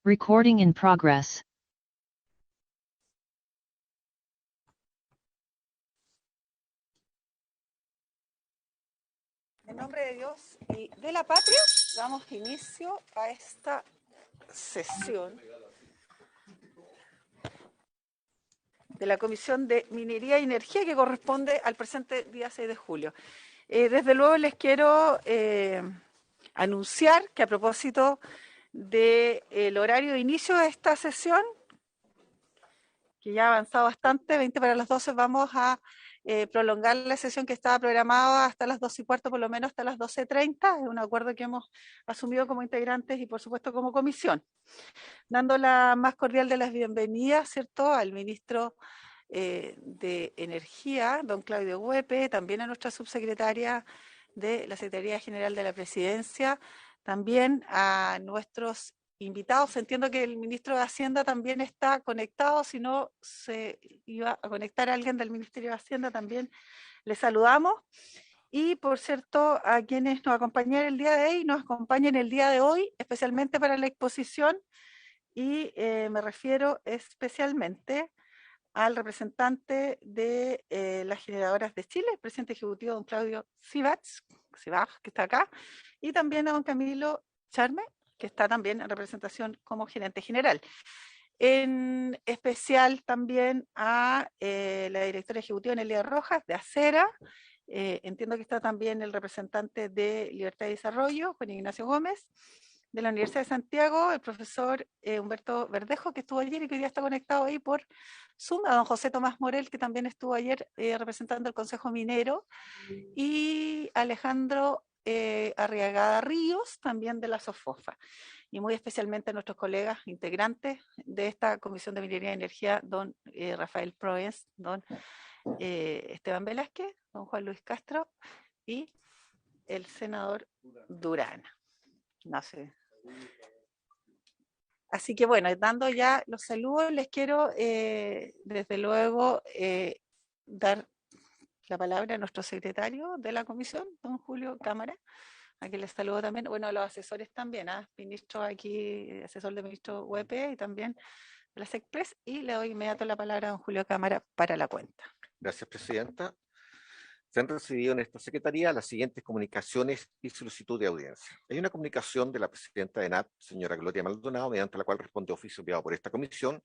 Recording in progress. En nombre de Dios y de la patria, damos inicio a esta sesión de la Comisión de Minería y Energía que corresponde al presente día 6 de julio. Desde luego les quiero anunciar que a propósito del horario de inicio de esta sesión, que ya ha avanzado bastante, 20 para las 12, vamos a prolongar la sesión que estaba programada hasta las 12:15, por lo menos hasta las 12:30. Es un acuerdo que hemos asumido como integrantes y por supuesto como comisión. Dando la más cordial de las bienvenidas, ¿cierto?, al ministro de Energía, don Claudio Huepe, también a nuestra subsecretaria de la Secretaría General de la Presidencia, también a nuestros invitados. Entiendo que el ministro de Hacienda también está conectado, si no se iba a conectar a alguien del Ministerio de Hacienda, también les saludamos. Y por cierto, a quienes nos acompañan el día de hoy, nos acompañan el día de hoy, especialmente para la exposición, y me refiero especialmente al representante de las generadoras de Chile, el presidente ejecutivo don Claudio Sibach, que está acá, y también a don Camilo Charme, que está también en representación como gerente general. En especial también a la directora ejecutiva Nelia Rojas de Acera. Entiendo que está también el representante de Libertad y Desarrollo, Juan Ignacio Gómez, de la Universidad de Santiago, el profesor Humberto Verdejo, que estuvo ayer y que hoy día está conectado ahí por Zoom, a don José Tomás Morel, que también estuvo ayer representando el Consejo Minero, y Alejandro Arriagada Ríos, también de la SOFOFA, y muy especialmente a nuestros colegas integrantes de esta Comisión de Minería y Energía, don Rafael Proens, don Esteban Velázquez, don Juan Luis Castro y el senador Durana. No sé. Así que bueno, dando ya los saludos, les quiero desde luego dar la palabra a nuestro secretario de la comisión, don Julio Cámara, a quien les saludo también, bueno, a los asesores también, ministro aquí, asesor del ministro UEP y también de la SECPRES, y le doy inmediato la palabra a don Julio Cámara para la cuenta. Gracias, presidenta. Se han recibido en esta secretaría las siguientes comunicaciones y solicitud de audiencia. Hay una comunicación de la presidenta de ENAP, señora Gloria Maldonado, mediante la cual responde oficio enviado por esta comisión,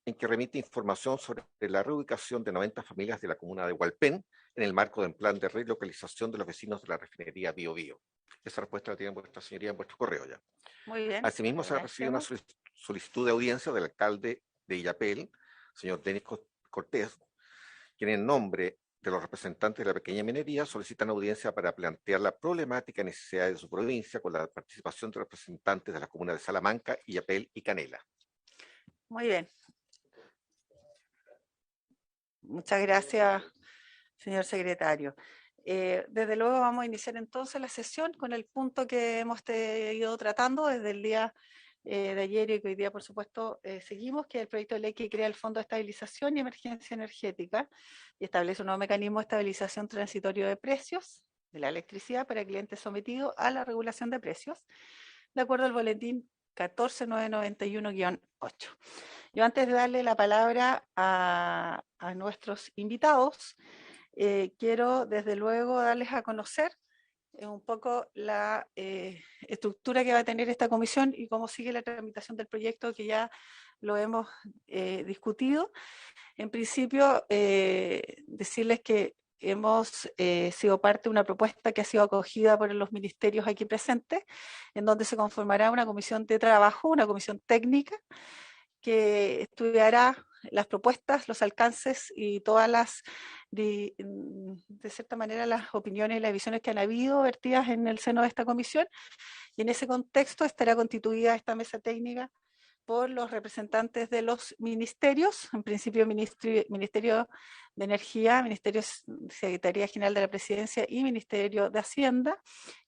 en que remite información sobre la reubicación de 90 familias de la comuna de Hualpén en el marco del plan de relocalización de los vecinos de la refinería Bio Bio. Esa respuesta la tienen vuestra señoría en vuestro correo ya. Muy bien. Asimismo, se ha recibido una solicitud de audiencia del alcalde de Illapel, señor Denis Cortés, quien en nombre de los representantes de la pequeña minería solicitan audiencia para plantear la problemática y necesidad de su provincia con la participación de representantes de las comunas de Salamanca, Illapel y Canela. Muy bien. Muchas gracias, señor secretario. Desde luego vamos a iniciar entonces la sesión con el punto que hemos ido tratando desde el día de ayer y que hoy día, por supuesto, seguimos, que es el proyecto de ley que crea el Fondo de Estabilización y Emergencia Energética y establece un nuevo mecanismo de estabilización transitorio de precios de la electricidad para clientes sometidos a la regulación de precios, de acuerdo al boletín 14991-8. Yo antes de darle la palabra a nuestros invitados, quiero desde luego darles a conocer un poco la estructura que va a tener esta comisión y cómo sigue la tramitación del proyecto, que ya lo hemos discutido. En principio, decirles que hemos sido parte de una propuesta que ha sido acogida por los ministerios aquí presentes, en donde se conformará una comisión de trabajo, una comisión técnica, que estudiará las propuestas, los alcances y todas las, de cierta manera, las opiniones y las visiones que han habido vertidas en el seno de esta comisión. Y en ese contexto estará constituida esta mesa técnica por los representantes de los ministerios, en principio Ministerio de Energía, Ministerio de Secretaría General de la Presidencia y Ministerio de Hacienda,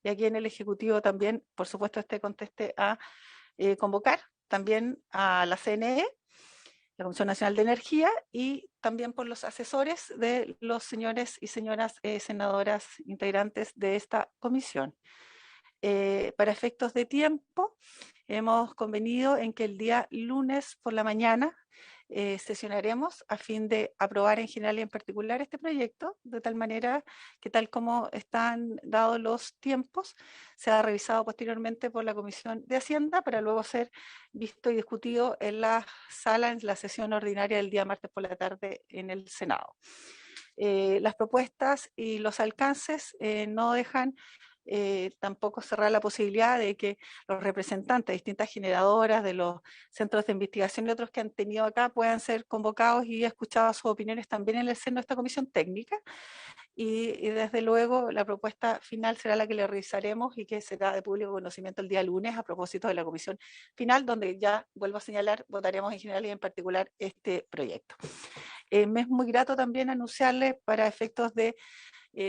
y aquí en el Ejecutivo también, por supuesto, conteste a convocar también a la CNE, la Comisión Nacional de Energía, y también por los asesores de los señores y señoras senadoras integrantes de esta comisión. Para efectos de tiempo, hemos convenido en que el día lunes por la mañana sesionaremos a fin de aprobar en general y en particular este proyecto, de tal manera que tal como están dados los tiempos, sea revisado posteriormente por la Comisión de Hacienda para luego ser visto y discutido en la sala, en la sesión ordinaria del día martes por la tarde en el Senado. Las propuestas y los alcances no dejan tampoco cerrar la posibilidad de que los representantes de distintas generadoras, de los centros de investigación y otros que han tenido acá puedan ser convocados y escuchadas sus opiniones también en el seno de esta comisión técnica. Y desde luego la propuesta final será la que le revisaremos y que será de público conocimiento el día lunes a propósito de la comisión final, donde ya, vuelvo a señalar, votaremos en general y en particular este proyecto. Me es muy grato también anunciarle, para efectos de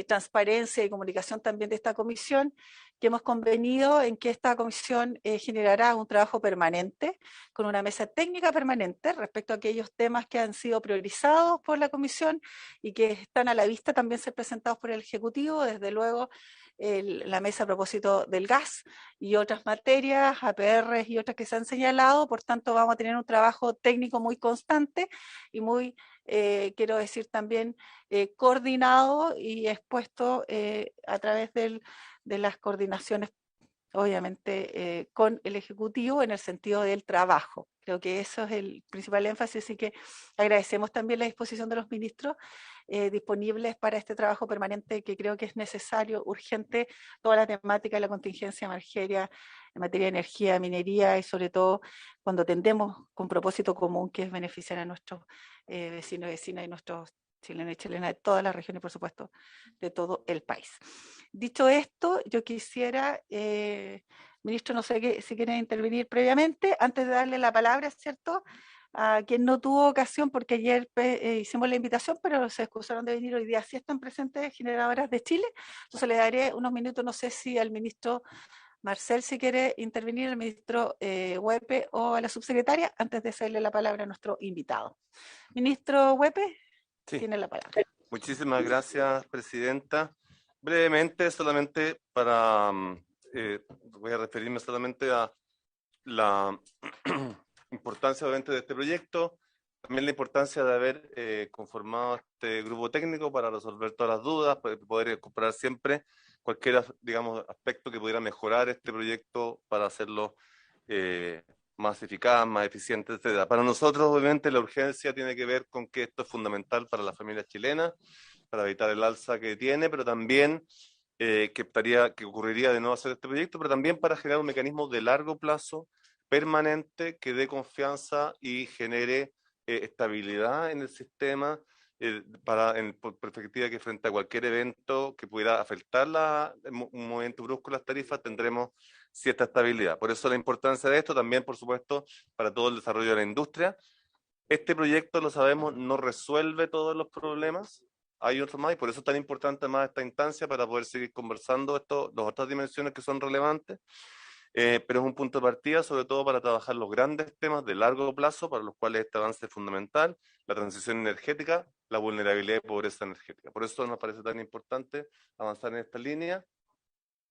transparencia y comunicación también de esta comisión, que hemos convenido en que esta comisión generará un trabajo permanente, con una mesa técnica permanente respecto a aquellos temas que han sido priorizados por la comisión y que están a la vista también ser presentados por el Ejecutivo, desde luego la mesa a propósito del gas y otras materias, APR y otras que se han señalado. Por tanto, vamos a tener un trabajo técnico muy constante y muy, quiero decir también, coordinado y expuesto a través de las coordinaciones, obviamente, con el Ejecutivo en el sentido del trabajo. Creo que eso es el principal énfasis, así que agradecemos también la disposición de los ministros disponibles para este trabajo permanente, que creo que es necesario, urgente, toda la temática de la contingencia en materia de energía, minería y sobre todo cuando tendemos con propósito común, que es beneficiar a nuestros vecinos y vecinas y nuestros chilenos y chilenas de todas las regiones, por supuesto, de todo el país. Dicho esto, yo quisiera, ministro, no sé si quieren intervenir previamente, antes de darle la palabra, ¿cierto?, a quien no tuvo ocasión, porque ayer hicimos la invitación, pero se excusaron de venir hoy día. Sí están presentes generadoras de Chile, entonces le daré unos minutos, no sé si al ministro Marcel si quiere intervenir, al ministro Huepe o a la subsecretaria, antes de hacerle la palabra a nuestro invitado. Ministro Huepe, sí, tiene la palabra. Muchísimas gracias, presidenta. Brevemente, solamente para, voy a referirme solamente a la importancia obviamente de este proyecto, también la importancia de haber conformado este grupo técnico para resolver todas las dudas, poder incorporar siempre cualquier, digamos, aspecto que pudiera mejorar este proyecto para hacerlo más eficaz, más eficiente, etc. Para nosotros, obviamente, la urgencia tiene que ver con que esto es fundamental para las familias chilenas, para evitar el alza que tiene, pero también que ocurriría de no hacer este proyecto, pero también para generar un mecanismo de largo plazo, permanente, que dé confianza y genere estabilidad en el sistema, por perspectiva que frente a cualquier evento que pudiera afectar un movimiento brusco las tarifas, tendremos cierta estabilidad. Por eso la importancia de esto, también por supuesto para todo el desarrollo de la industria. Este proyecto, lo sabemos, no resuelve todos los problemas, hay otros más, y por eso es tan importante más esta instancia para poder seguir conversando las otras dimensiones que son relevantes. Pero es un punto de partida, sobre todo para trabajar los grandes temas de largo plazo, para los cuales este avance es fundamental: la transición energética, la vulnerabilidad y pobreza energética. Por eso nos parece tan importante avanzar en esta línea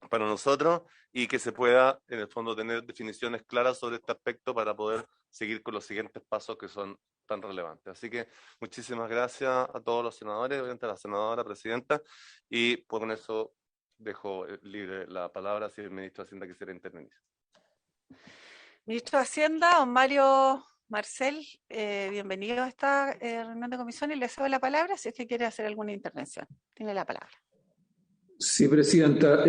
para nosotros, y que se pueda, en el fondo, tener definiciones claras sobre este aspecto para poder seguir con los siguientes pasos que son tan relevantes. Así que muchísimas gracias a todos los senadores, obviamente a la senadora, presidenta, y con eso dejo libre la palabra si el ministro de Hacienda quisiera intervenir. Ministro de Hacienda, don Mario Marcel, bienvenido a esta reunión de comisión y le cedo la palabra si es que quiere hacer alguna intervención. Tiene la palabra. Sí, presidenta.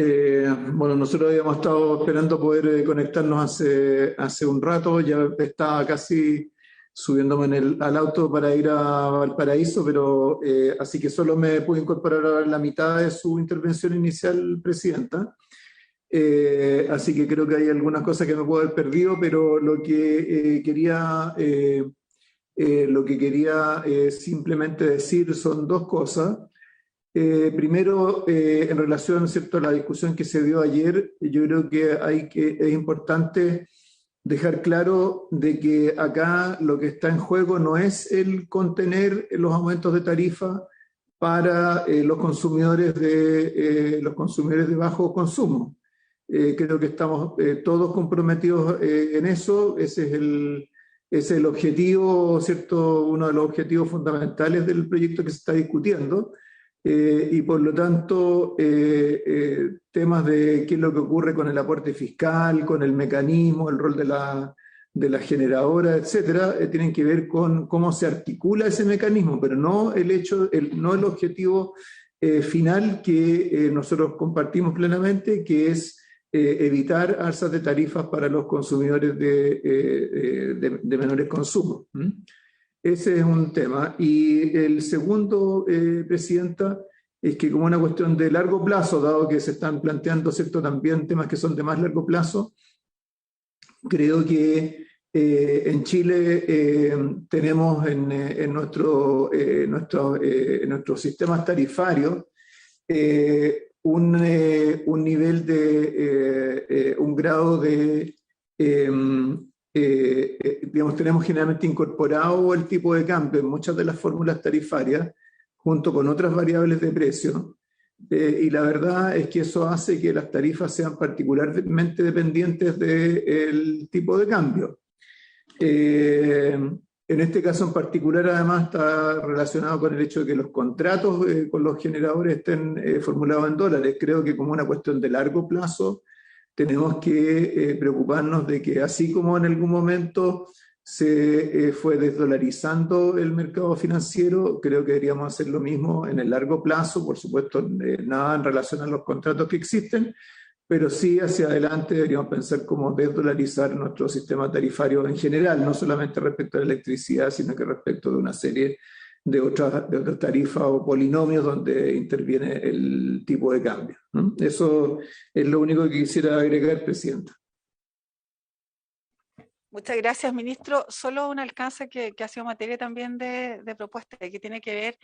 Bueno, nosotros habíamos estado esperando poder conectarnos hace un rato, ya estaba casi subiéndome al auto para ir a Valparaíso, pero así que solo me pude incorporar a la mitad de su intervención inicial, presidenta. Así que creo que hay algunas cosas que me puedo haber perdido, pero lo que quería simplemente decir son dos cosas. Primero, en relación, ¿cierto?, a la discusión que se dio ayer, yo creo que es importante dejar claro de que acá lo que está en juego no es el contener los aumentos de tarifa para los consumidores de bajo consumo. Creo que estamos todos comprometidos en eso. Ese es el objetivo, ¿cierto? Uno de los objetivos fundamentales del proyecto que se está discutiendo. Y por lo tanto, temas de qué es lo que ocurre con el aporte fiscal, con el mecanismo, el rol de la generadora, etcétera, tienen que ver con cómo se articula ese mecanismo, pero no no el objetivo final que nosotros compartimos plenamente, que es evitar alzas de tarifas para los consumidores de menores consumos. Ese es un tema. Y el segundo, Presidenta, es que como una cuestión de largo plazo, dado que se están planteando, ¿cierto?, también temas que son de más largo plazo, creo que en Chile tenemos en nuestros sistemas tarifarios un nivel un grado de, digamos, tenemos generalmente incorporado el tipo de cambio en muchas de las fórmulas tarifarias, junto con otras variables de precio. Y la verdad es que eso hace que las tarifas sean particularmente dependientes del tipo de cambio. En este caso en particular, además, está relacionado con el hecho de que los contratos con los generadores estén formulados en dólares. Creo que como una cuestión de largo plazo tenemos que preocuparnos de que así como en algún momento se fue desdolarizando el mercado financiero, creo que deberíamos hacer lo mismo en el largo plazo, por supuesto, nada en relación a los contratos que existen, pero sí hacia adelante deberíamos pensar cómo desdolarizar nuestro sistema tarifario en general, no solamente respecto a la electricidad, sino que respecto de una serie de otras tarifas o polinomios donde interviene el tipo de cambio, ¿no? Eso es lo único que quisiera agregar, Presidenta. Muchas gracias, ministro. Solo un alcance que ha sido materia también de propuesta, que tiene que ver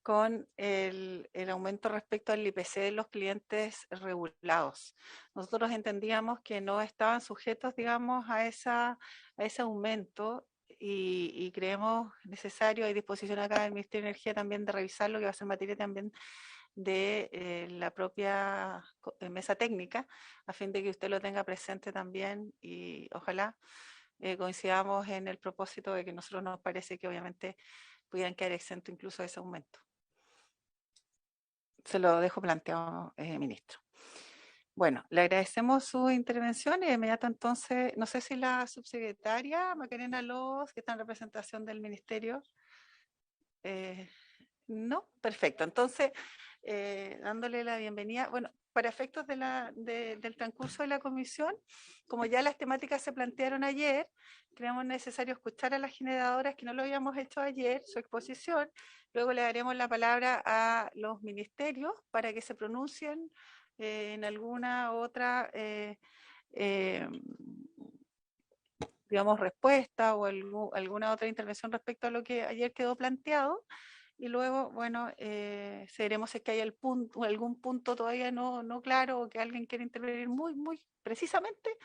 con el aumento respecto al IPC de los clientes regulados. Nosotros entendíamos que no estaban sujetos, digamos, a ese aumento y creemos necesario, hay disposición acá del Ministerio de Energía también de revisarlo, que va a ser materia también de la propia mesa técnica, a fin de que usted lo tenga presente también y ojalá coincidamos en el propósito de que a nosotros nos parece que obviamente pudieran quedar exentos incluso de ese aumento. Se lo dejo planteado, ministro. Bueno, le agradecemos su intervención y de inmediato entonces, no sé si la subsecretaria Macarena Lobos, que está en representación del ministerio, no, perfecto. Entonces, dándole la bienvenida, bueno, para efectos del transcurso de la comisión, como ya las temáticas se plantearon ayer, creemos necesario escuchar a las generadoras que no lo habíamos hecho ayer, su exposición, luego le daremos la palabra a los ministerios para que se pronuncien en alguna otra, digamos, respuesta o alguna otra intervención respecto a lo que ayer quedó planteado. Y luego, bueno, veremos si es que hay algún punto todavía no claro o que alguien quiere intervenir muy precisamente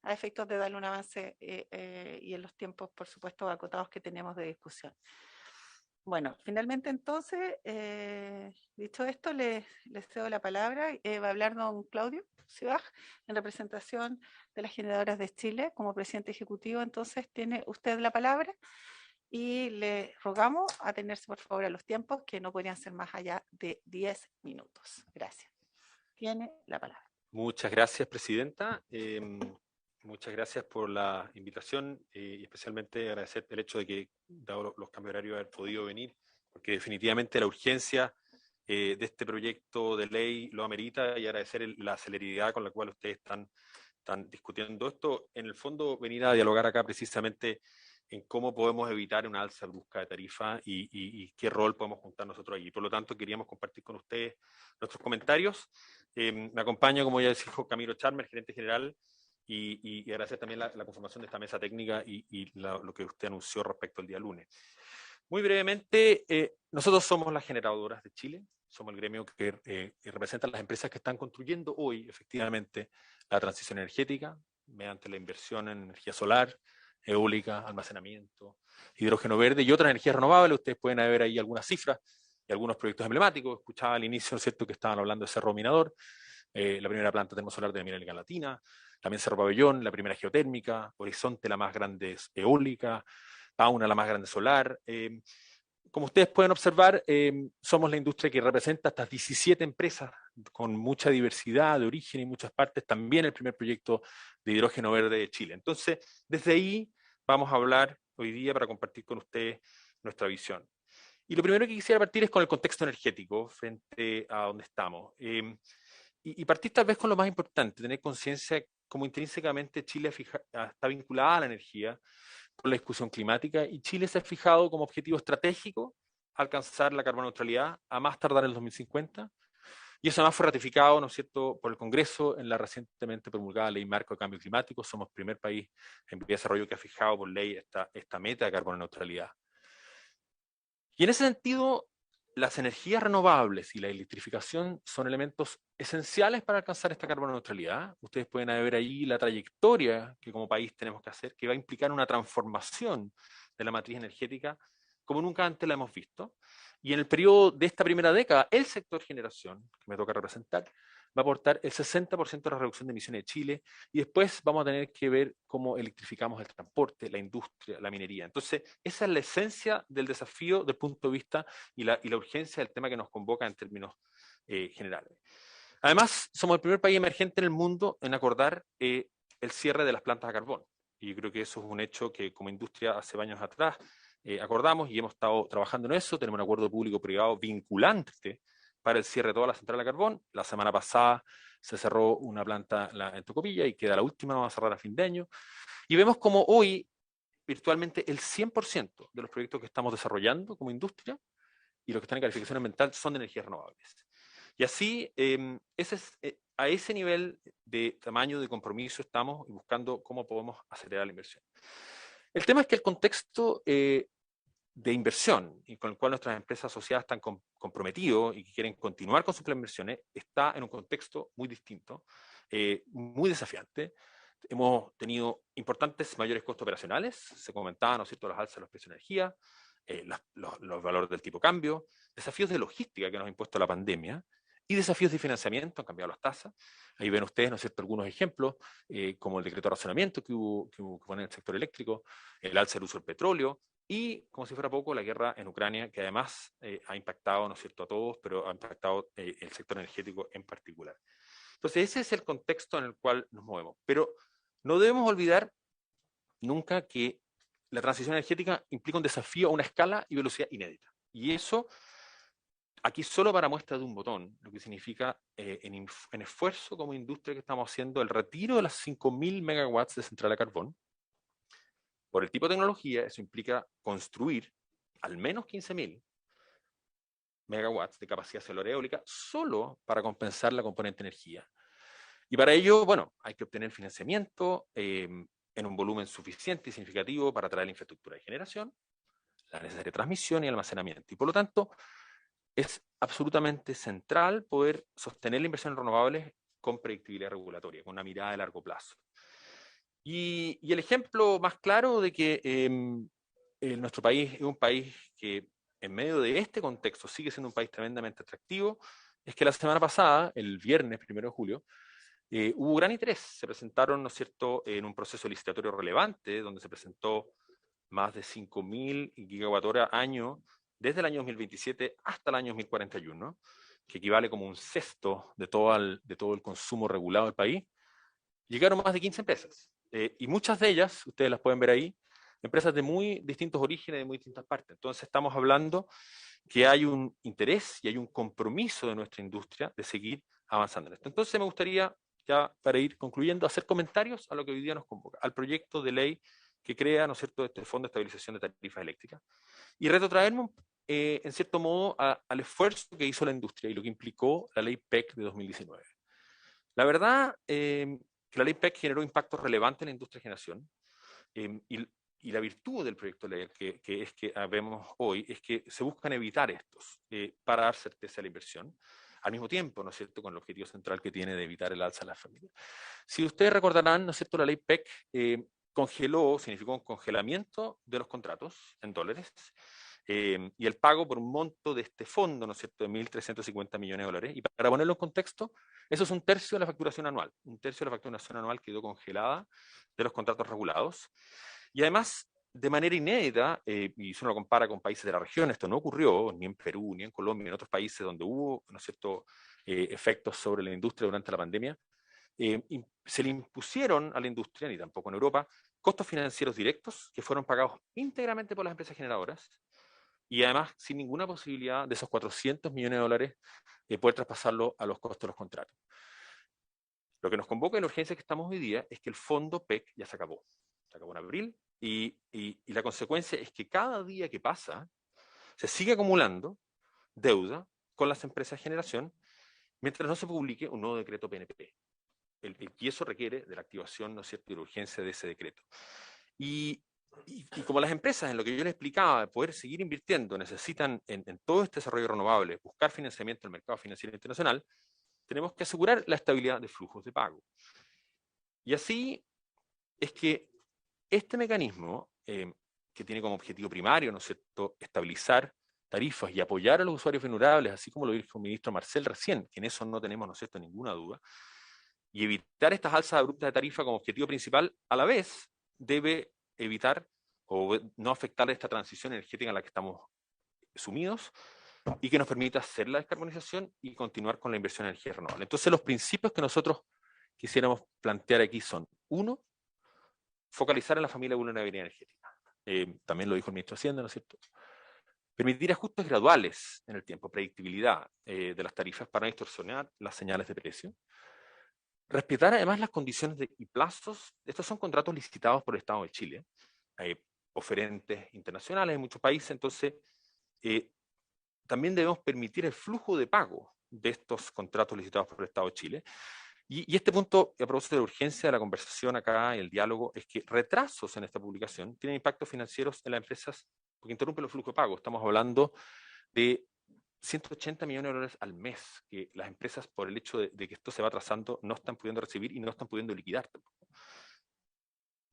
a efectos de darle un avance y en los tiempos, por supuesto, acotados que tenemos de discusión. Bueno, finalmente entonces, dicho esto, les cedo la palabra. Va a hablar don Claudio Cibaj en representación de las generadoras de Chile como presidente ejecutivo. Entonces, tiene usted la palabra. Y le rogamos atenerse por favor a los tiempos que no podrían ser más allá de 10 minutos. Gracias. Tiene la palabra. Muchas gracias, Presidenta. Muchas gracias por la invitación y especialmente agradecer el hecho de que, dado los cambios horarios, haber podido venir, porque definitivamente la urgencia de este proyecto de ley lo amerita y agradecer la celeridad con la cual ustedes están discutiendo esto. En el fondo, venir a dialogar acá precisamente en cómo podemos evitar una alza brusca de tarifa y qué rol podemos juntar nosotros aquí. Por lo tanto, queríamos compartir con ustedes nuestros comentarios. Me acompaña, como ya dijo, Camilo Charmer, gerente general, y agradecer también la conformación de esta mesa técnica y lo que usted anunció respecto al día lunes. Muy brevemente, nosotros somos las generadoras de Chile, somos el gremio que representa a las empresas que están construyendo hoy, efectivamente, la transición energética mediante la inversión en energía solar, eólica, almacenamiento, hidrógeno verde y otras energías renovables. Ustedes pueden ver ahí algunas cifras y algunos proyectos emblemáticos. Escuchaba al inicio, ¿cierto?, que estaban hablando de Cerro Minador. la primera planta termosolar de América Latina, también Cerro Pabellón, la primera geotérmica, Horizonte, la más grande eólica, Pauna, la más grande solar. Como ustedes pueden observar, somos la industria que representa estas 17 empresas con mucha diversidad de origen y muchas partes, también el primer proyecto de hidrógeno verde de Chile. Entonces, desde ahí vamos a hablar hoy día para compartir con ustedes nuestra visión. Y lo primero que quisiera partir es con el contexto energético frente a donde estamos. Y partir tal vez con lo más importante, tener conciencia como intrínsecamente Chile está vinculada a la energía por la discusión climática, y Chile se ha fijado como objetivo estratégico alcanzar la carbono neutralidad a más tardar en el 2050, y eso además fue ratificado, ¿no es cierto?, por el Congreso en la recientemente promulgada Ley Marco de Cambio Climático. Somos el primer país en vía de desarrollo que ha fijado por ley esta meta de carbono neutralidad. Y en ese sentido, las energías renovables y la electrificación son elementos esenciales para alcanzar esta carbono neutralidad. Ustedes pueden ver ahí la trayectoria que como país tenemos que hacer, que va a implicar una transformación de la matriz energética como nunca antes la hemos visto. Y en el periodo de esta primera década, el sector generación, que me toca representar, va a aportar el 60% de la reducción de emisiones de Chile, y después vamos a tener que ver cómo electrificamos el transporte, la industria, la minería. Entonces, esa es la esencia del desafío del punto de vista y la urgencia del tema que nos convoca en términos generales. Además, somos el primer país emergente en el mundo en acordar el cierre de las plantas a carbón. Y yo creo que eso es un hecho que como industria hace años atrás acordamos y hemos estado trabajando en eso. Tenemos un acuerdo público-privado vinculante para el cierre de toda la central a carbón. La semana pasada se cerró una planta en Tocopilla y queda la última, vamos a cerrar a fin de año. Y vemos como hoy virtualmente el 100% de los proyectos que estamos desarrollando como industria y los que están en calificación ambiental son de energías renovables. Y así, a ese nivel de tamaño de compromiso estamos buscando cómo podemos acelerar la inversión. El tema es que el contexto de inversión y con el cual nuestras empresas asociadas están comprometidos y que quieren continuar con sus inversiones está en un contexto muy distinto, muy desafiante. Hemos tenido importantes mayores costos operacionales, se comentaban, ¿no es cierto?, las alzas de los precios de energía, los valores del tipo de cambio, desafíos de logística que nos ha impuesto la pandemia y desafíos de financiamiento, han cambiado las tasas. Ahí ven ustedes, ¿no es cierto?, algunos ejemplos, como el decreto de racionamiento que hubo en el sector eléctrico, el alza del uso del petróleo, y, como si fuera poco, la guerra en Ucrania, que además ha impactado, ¿no es cierto?, a todos, pero ha impactado el sector energético en particular. Entonces, ese es el contexto en el cual nos movemos. Pero no debemos olvidar nunca que la transición energética implica un desafío a una escala y velocidad inédita. Y eso, aquí solo para muestra de un botón, lo que significa en esfuerzo como industria que estamos haciendo el retiro de las 5.000 megawatts de central a carbón. Por el tipo de tecnología, eso implica construir al menos 15.000 megawatts de capacidad solar eólica solo para compensar la componente energía. Y para ello, bueno, hay que obtener financiamiento en un volumen suficiente y significativo para traer la infraestructura de generación, la necesaria transmisión y almacenamiento. Y por lo tanto, es absolutamente central poder sostener la inversión en renovables con predictibilidad regulatoria, con una mirada de largo plazo. Y el ejemplo más claro de que nuestro país es un país que en medio de este contexto sigue siendo un país tremendamente atractivo, es que la semana pasada, el viernes 1 de julio, hubo gran interés. Se presentaron, ¿no es cierto?, en un proceso licitatorio relevante, donde se presentó más de 5.000 gigawatt-hora año, desde el año 2027 hasta el año 2041, que equivale como un sexto de todo el consumo regulado del país. Llegaron más de 15 empresas. Y muchas de ellas, ustedes las pueden ver ahí, empresas de muy distintos orígenes, de muy distintas partes. Entonces estamos hablando que hay un interés y hay un compromiso de nuestra industria de seguir avanzando en esto. Entonces me gustaría, ya para ir concluyendo, hacer comentarios a lo que hoy día nos convoca, al proyecto de ley que crea, ¿no es cierto?, este Fondo de Estabilización de Tarifas Eléctricas, y retrotraerme en cierto modo al esfuerzo que hizo la industria y lo que implicó la ley PEC de 2019. La verdad, que la ley PEC generó impactos relevantes en la industria de generación, y la virtud del proyecto de ley que vemos hoy es que se buscan evitar estos para dar certeza a la inversión, al mismo tiempo, ¿no es cierto?, con el objetivo central que tiene de evitar el alza de las familias. Si ustedes recordarán, ¿no es cierto?, la ley PEC significó un congelamiento de los contratos en dólares, y el pago por un monto de este fondo, ¿no es cierto?, de 1.350 millones de dólares. Y para ponerlo en contexto, eso es un tercio de la facturación anual. Un tercio de la facturación anual quedó congelada de los contratos regulados. Y además, de manera inédita, y si uno lo compara con países de la región, esto no ocurrió ni en Perú, ni en Colombia, ni en otros países donde hubo, ¿no es cierto?, efectos sobre la industria durante la pandemia, se le impusieron a la industria, ni tampoco en Europa, costos financieros directos que fueron pagados íntegramente por las empresas generadoras y además sin ninguna posibilidad de esos 400 millones de dólares poder traspasarlo a los costos de los contratos. Lo que nos convoca en la urgencia que estamos hoy día es que el fondo PEC ya se acabó en abril y la consecuencia es que cada día que pasa se sigue acumulando deuda con las empresas de generación mientras no se publique un nuevo decreto PNP. Y eso requiere de la activación, ¿no es cierto?, y la urgencia de ese decreto. Y como las empresas, en lo que yo les explicaba, de poder seguir invirtiendo, necesitan en todo este desarrollo renovable, buscar financiamiento en el mercado financiero internacional, tenemos que asegurar la estabilidad de flujos de pago. Y así es que este mecanismo, que tiene como objetivo primario, ¿no es cierto?, estabilizar tarifas y apoyar a los usuarios vulnerables, así como lo dijo el ministro Marcel recién, que en eso no tenemos, ¿no es cierto?, ninguna duda, y evitar estas alzas abruptas de tarifa como objetivo principal, a la vez debe evitar o no afectar esta transición energética en la que estamos sumidos y que nos permita hacer la descarbonización y continuar con la inversión en energía renovable. Entonces, los principios que nosotros quisiéramos plantear aquí son, uno, focalizar en la familia de vulnerabilidad energética. También lo dijo el ministro de Hacienda, ¿no es cierto? Permitir ajustes graduales en el tiempo, predictibilidad de las tarifas para no distorsionar las señales de precio. Respetar además las condiciones y plazos. Estos son contratos licitados por el Estado de Chile. Hay oferentes internacionales en muchos países, entonces también debemos permitir el flujo de pago de estos contratos licitados por el Estado de Chile. Y este punto, a propósito de la urgencia de la conversación acá y el diálogo, es que retrasos en esta publicación tienen impactos financieros en las empresas porque interrumpen los flujos de pago. Estamos hablando de 180 millones de dólares al mes que las empresas, por el hecho de que esto se va atrasando, no están pudiendo recibir y no están pudiendo liquidar.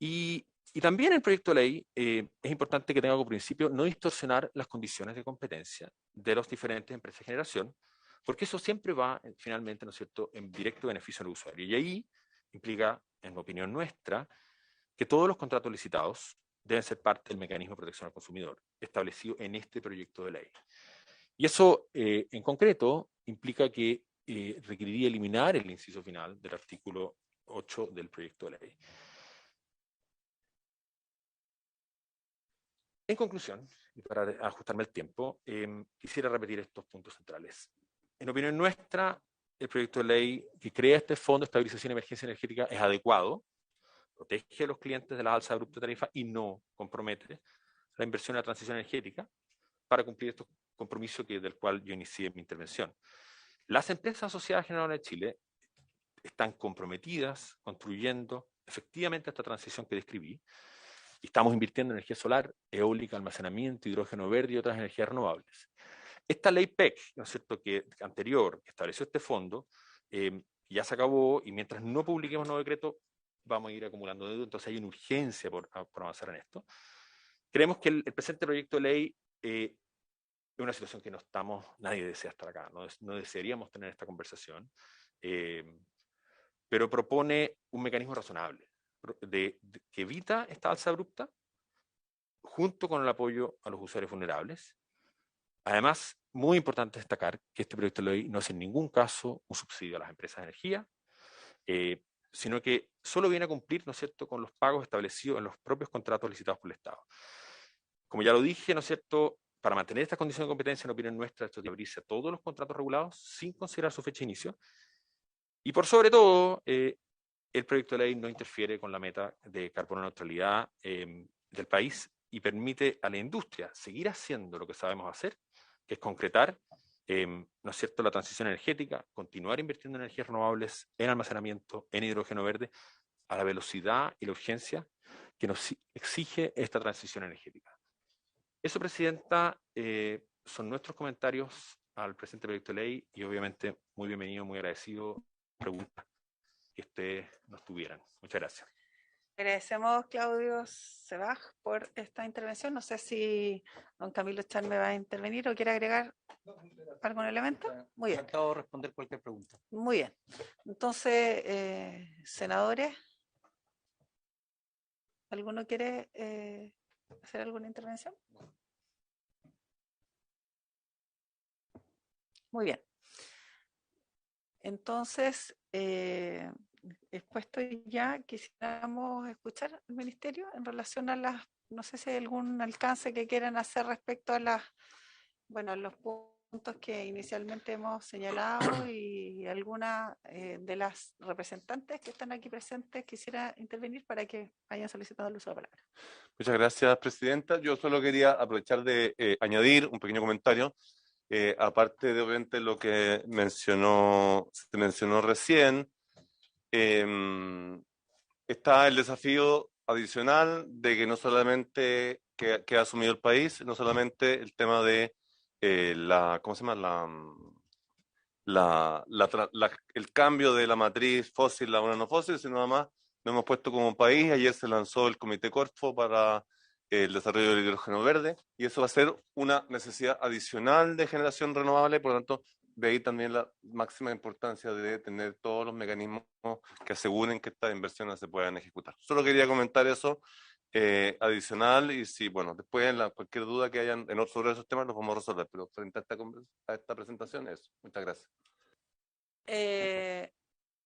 Y también el proyecto de ley es importante que tenga como principio no distorsionar las condiciones de competencia de las diferentes empresas de generación, porque eso siempre va finalmente, ¿no es cierto?, en directo beneficio al usuario. Y ahí implica, en opinión nuestra, que todos los contratos licitados deben ser parte del mecanismo de protección al consumidor establecido en este proyecto de ley. Y eso, en concreto, implica que requeriría eliminar el inciso final del artículo 8 del proyecto de ley. En conclusión, y para ajustarme al tiempo, quisiera repetir estos puntos centrales. En opinión nuestra, el proyecto de ley que crea este Fondo de Estabilización y Emergencia Energética es adecuado, protege a los clientes de la alza abrupta de tarifa y no compromete la inversión en la transición energética para cumplir estos compromisos del cual yo inicié mi intervención. Las empresas asociadas a Generadores de Chile están comprometidas construyendo efectivamente esta transición que describí. Y estamos invirtiendo en energía solar, eólica, almacenamiento, hidrógeno verde y otras energías renovables. Esta ley PEC, ¿no es cierto?, que anterior, que estableció este fondo, ya se acabó y mientras no publiquemos nuevo decreto, vamos a ir acumulando deuda, entonces hay una urgencia por avanzar en esto. Creemos que el presente proyecto de ley es una situación que nadie desea estar acá, no desearíamos tener esta conversación, pero propone un mecanismo razonable que evita esta alza abrupta junto con el apoyo a los usuarios vulnerables. Además, muy importante destacar que este proyecto de ley no es en ningún caso un subsidio a las empresas de energía, sino que solo viene a cumplir, ¿no es cierto?, con los pagos establecidos en los propios contratos licitados por el Estado. Como ya lo dije, ¿no es cierto?, para mantener esta condición de competencia, en opinión nuestra, esto debe abrirse a todos los contratos regulados sin considerar su fecha de inicio. Y por sobre todo, el proyecto de ley no interfiere con la meta de carbono neutralidad del país y permite a la industria seguir haciendo lo que sabemos hacer, que es concretar, ¿no es cierto?, la transición energética, continuar invirtiendo en energías renovables, en almacenamiento, en hidrógeno verde, a la velocidad y la urgencia que nos exige esta transición energética. Eso, Presidenta, son nuestros comentarios al presente proyecto de ley y obviamente muy bienvenido, muy agradecido preguntas que ustedes nos tuvieran. Muchas gracias. Agradecemos, Claudio Sebaj, por esta intervención. No sé si don Camilo Charme va a intervenir o quiere agregar algún elemento. Muy bien. Encantado de responder cualquier pregunta. Muy bien. Entonces, senadores, ¿alguno quiere hacer alguna intervención? Muy bien. Entonces, expuesto ya, quisiéramos escuchar al Ministerio en relación a las, no sé si hay algún alcance que quieran hacer respecto a las, bueno, a los puntos que inicialmente hemos señalado y alguna de las representantes que están aquí presentes quisiera intervenir para que vayan solicitando el uso de la palabra. Muchas gracias, Presidenta. Yo solo quería aprovechar de añadir un pequeño comentario. Aparte de obviamente lo que se mencionó recién, está el desafío adicional de que no solamente que ha asumido el país, no solamente el tema de ¿cómo se llama? El cambio de la matriz fósil a una no fósil, sino además nos hemos puesto como país. Ayer se lanzó el Comité Corfo para el desarrollo del hidrógeno verde, y eso va a ser una necesidad adicional de generación renovable. Por lo tanto, de ahí también la máxima importancia de tener todos los mecanismos que aseguren que estas inversiones se puedan ejecutar. Solo quería comentar eso adicional, y si, bueno, después cualquier duda que hayan sobre esos temas los vamos a resolver, pero frente a esta presentación, eso. Muchas gracias.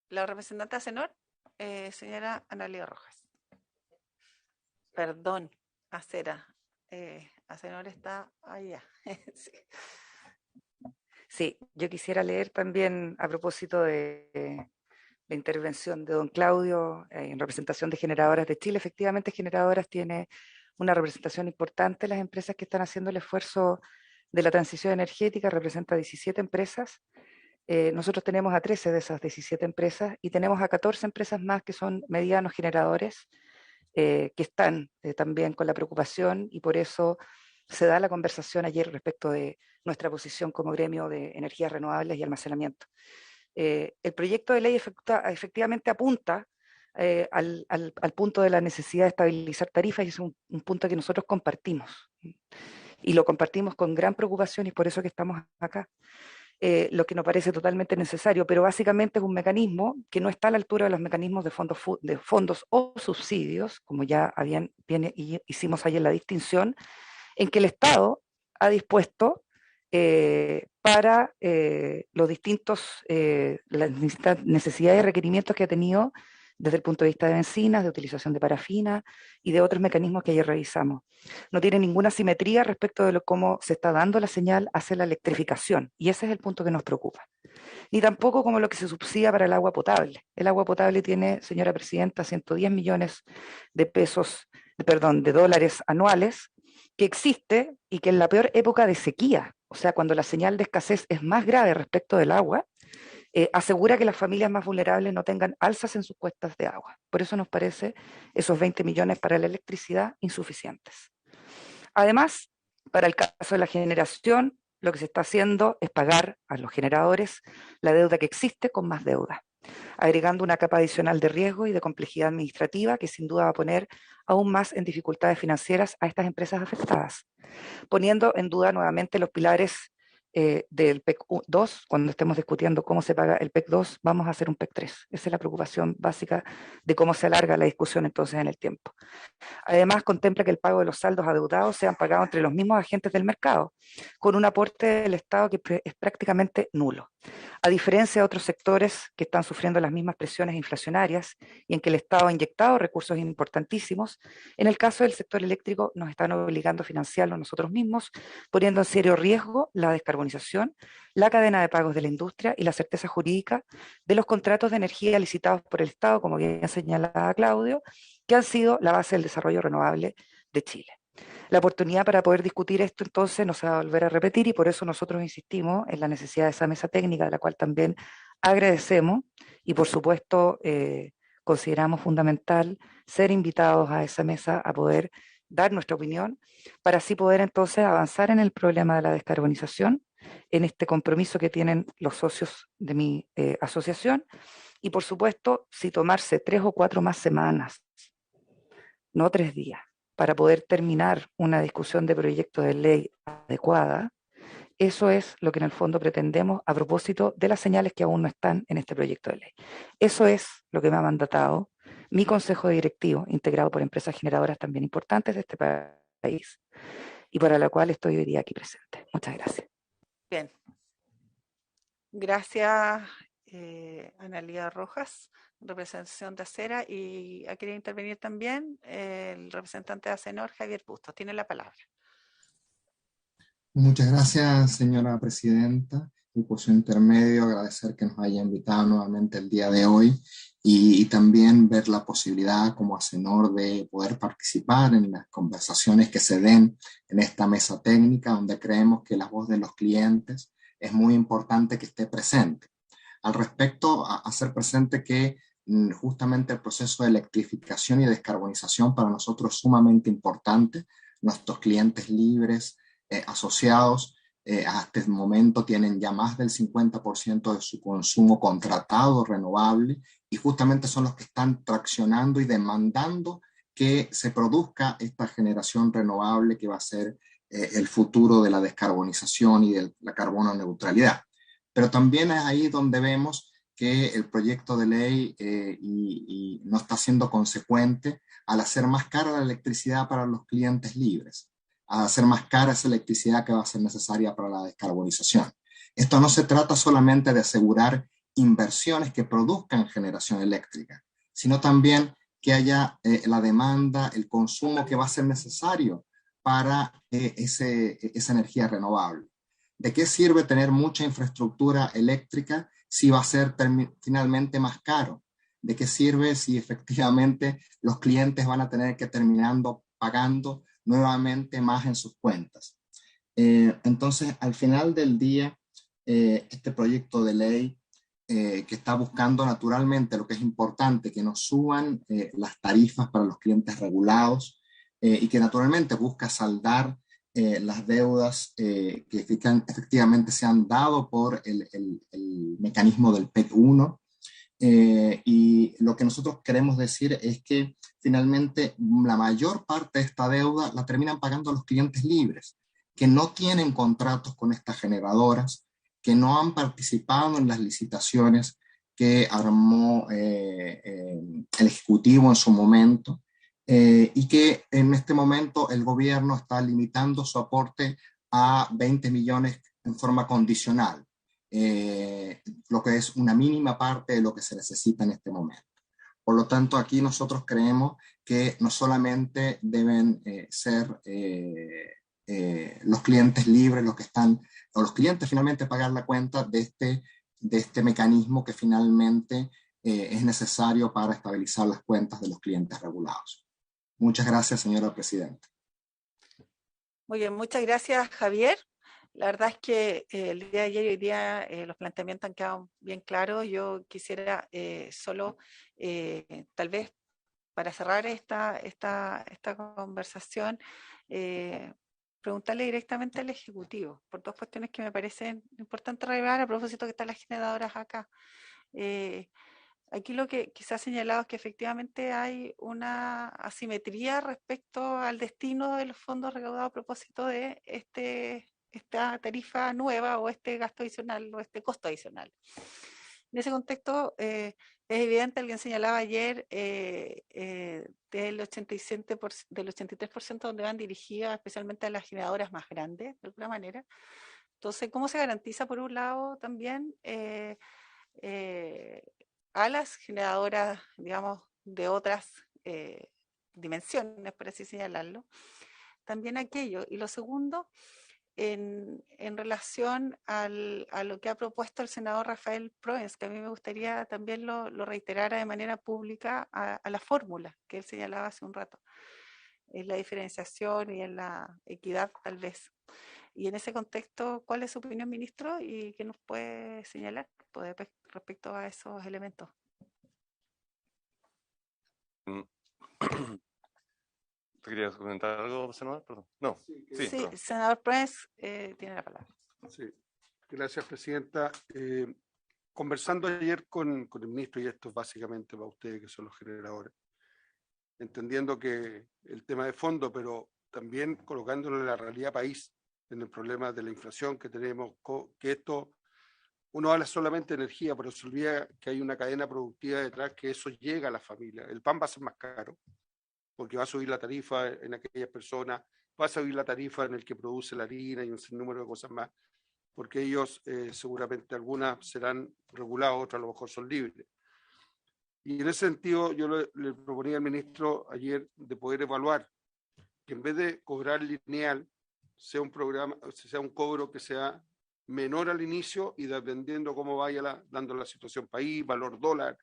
La representante ACENOR, señora Analia Rojas. Perdón, Acera. ACENOR está allá. Sí. Sí, yo quisiera leer también a propósito de la intervención de don Claudio en representación de Generadoras de Chile. Efectivamente, Generadoras tiene una representación importante en las empresas que están haciendo el esfuerzo de la transición energética, representa 17 empresas. Nosotros tenemos a 13 de esas 17 empresas y tenemos a 14 empresas más que son medianos generadores, que están también con la preocupación, y por eso se da la conversación ayer respecto de nuestra posición como gremio de energías renovables y almacenamiento. El proyecto de ley efectivamente apunta al punto de la necesidad de estabilizar tarifas, y es un punto que nosotros compartimos. Y lo compartimos con gran preocupación, y por eso que estamos acá. Lo que nos parece totalmente necesario, pero básicamente es un mecanismo que no está a la altura de los mecanismos de fondos o subsidios, como ya hicimos ayer la distinción, en que el Estado ha dispuesto para los distintos, las necesidades y requerimientos que ha tenido desde el punto de vista de bencinas, de utilización de parafina y de otros mecanismos que ayer revisamos. No tiene ninguna simetría respecto de cómo se está dando la señal hacia la electrificación, y ese es el punto que nos preocupa. Ni tampoco como lo que se subsidia para el agua potable. El agua potable tiene, señora Presidenta, 110 millones de dólares anuales, que existe y que en la peor época de sequía, o sea, cuando la señal de escasez es más grave respecto del agua, asegura que las familias más vulnerables no tengan alzas en sus cuestas de agua. Por eso nos parece esos 20 millones para la electricidad insuficientes. Además, para el caso de la generación, lo que se está haciendo es pagar a los generadores la deuda que existe con más deuda, agregando una capa adicional de riesgo y de complejidad administrativa que sin duda va a poner aún más en dificultades financieras a estas empresas afectadas, poniendo en duda nuevamente los pilares del PEC 2. Cuando estemos discutiendo cómo se paga el PEC 2, vamos a hacer un PEC 3. Esa es la preocupación básica de cómo se alarga la discusión entonces en el tiempo. Además, contempla que el pago de los saldos adeudados sean pagados entre los mismos agentes del mercado, con un aporte del Estado que es prácticamente nulo. A diferencia de otros sectores que están sufriendo las mismas presiones inflacionarias y en que el Estado ha inyectado recursos importantísimos, en el caso del sector eléctrico nos están obligando a financiarlo nosotros mismos, poniendo en serio riesgo la descarbonización, la cadena de pagos de la industria y la certeza jurídica de los contratos de energía licitados por el Estado, como bien señalaba Claudio, que han sido la base del desarrollo renovable de Chile. La oportunidad para poder discutir esto entonces no se va a volver a repetir, y por eso nosotros insistimos en la necesidad de esa mesa técnica, de la cual también agradecemos, y por supuesto consideramos fundamental ser invitados a esa mesa a poder dar nuestra opinión, para así poder entonces avanzar en el problema de la descarbonización, en este compromiso que tienen los socios de mi asociación, y por supuesto, si tomarse 3 o 4 más semanas no 3 días, para poder terminar una discusión de proyecto de ley adecuada. Eso es lo que en el fondo pretendemos a propósito de las señales que aún no están en este proyecto de ley. Eso es lo que me ha mandatado mi consejo directivo, integrado por empresas generadoras también importantes de este país, y para la cual estoy hoy día aquí presente. Muchas gracias. Bien. Gracias, Analía Rojas, representación de Acera, y ha querido intervenir también el representante de ACENOR, Javier Bustos. Tiene la palabra. Muchas gracias, señora presidenta, y por su intermedio agradecer que nos haya invitado nuevamente el día de hoy y también ver la posibilidad como ACENOR de poder participar en las conversaciones que se den en esta mesa técnica, donde creemos que la voz de los clientes es muy importante que esté presente. Al respecto, hacer presente que justamente el proceso de electrificación y descarbonización para nosotros es sumamente importante. Nuestros clientes libres asociados hasta el momento tienen ya más del 50% de su consumo contratado renovable y justamente son los que están traccionando y demandando que se produzca esta generación renovable que va a ser el futuro de la descarbonización y de la carbono neutralidad. Pero también es ahí donde vemos que el proyecto de ley y no está siendo consecuente al hacer más cara la electricidad para los clientes libres, a hacer más cara esa electricidad que va a ser necesaria para la descarbonización. Esto no se trata solamente de asegurar inversiones que produzcan generación eléctrica, sino también que haya la demanda, el consumo que va a ser necesario para esa energía renovable. ¿De qué sirve tener mucha infraestructura eléctrica si va a ser finalmente más caro? ¿De qué sirve si efectivamente los clientes van a tener que terminando pagando nuevamente más en sus cuentas? Entonces, al final del día, este proyecto de ley que está buscando naturalmente lo que es importante, que nos suban las tarifas para los clientes regulados y que naturalmente busca saldar las deudas que efectivamente se han dado por el mecanismo del PEC 1. Y lo que nosotros queremos decir es que finalmente la mayor parte de esta deuda la terminan pagando los clientes libres, que no tienen contratos con estas generadoras, que no han participado en las licitaciones que armó el Ejecutivo en su momento, y que en este momento el gobierno está limitando su aporte a 20 millones en forma condicional. Lo que es una mínima parte de lo que se necesita en este momento. Por lo tanto, aquí nosotros creemos que no solamente deben ser los clientes libres los que están, o los clientes finalmente pagar la cuenta de este mecanismo que finalmente es necesario para estabilizar las cuentas de los clientes regulados. Muchas gracias, señora presidenta. Muy bien, muchas gracias, Javier. La verdad es que el día de ayer y hoy día los planteamientos han quedado bien claros. Yo quisiera solo, tal vez para cerrar esta conversación, preguntarle directamente al Ejecutivo por dos cuestiones que me parecen importantes revelar a propósito que están las generadoras acá. Aquí lo que se ha señalado es que efectivamente hay una asimetría respecto al destino de los fondos recaudados a propósito de esta tarifa nueva o este gasto adicional o este costo adicional. En ese contexto, es evidente, alguien señalaba ayer, del 83% donde van dirigidas especialmente a las generadoras más grandes, de alguna manera. Entonces, ¿cómo se garantiza, por un lado, también a las generadoras, digamos, de otras dimensiones, por así señalarlo? También aquello. Y lo segundo, en relación a lo que ha propuesto el senador Rafael Proens, que a mí me gustaría también lo reiterara de manera pública a la fórmula que él señalaba hace un rato, en la diferenciación y en la equidad tal vez. Y en ese contexto, ¿cuál es su opinión, ministro? ¿Y qué nos puede señalar respecto a esos elementos? ¿Te querías comentar algo, senador? Perdón. No. Sí, senador Proens tiene la palabra. Sí, gracias, presidenta. Conversando ayer con el ministro, y esto es básicamente para ustedes que son los generadores, entendiendo que el tema de fondo, pero también colocándolo en la realidad país, en el problema de la inflación que tenemos, que esto, uno habla solamente de energía, pero se olvida que hay una cadena productiva detrás, que eso llega a la familia. El pan va a ser más caro, porque va a subir la tarifa en aquellas personas, va a subir la tarifa en el que produce la harina y un sinnúmero de cosas más, porque ellos seguramente algunas serán reguladas, otras a lo mejor son libres. Y en ese sentido yo le proponía al ministro ayer de poder evaluar que en vez de cobrar lineal, sea un programa, sea un cobro que sea menor al inicio y dependiendo cómo vaya dando la situación país, valor dólar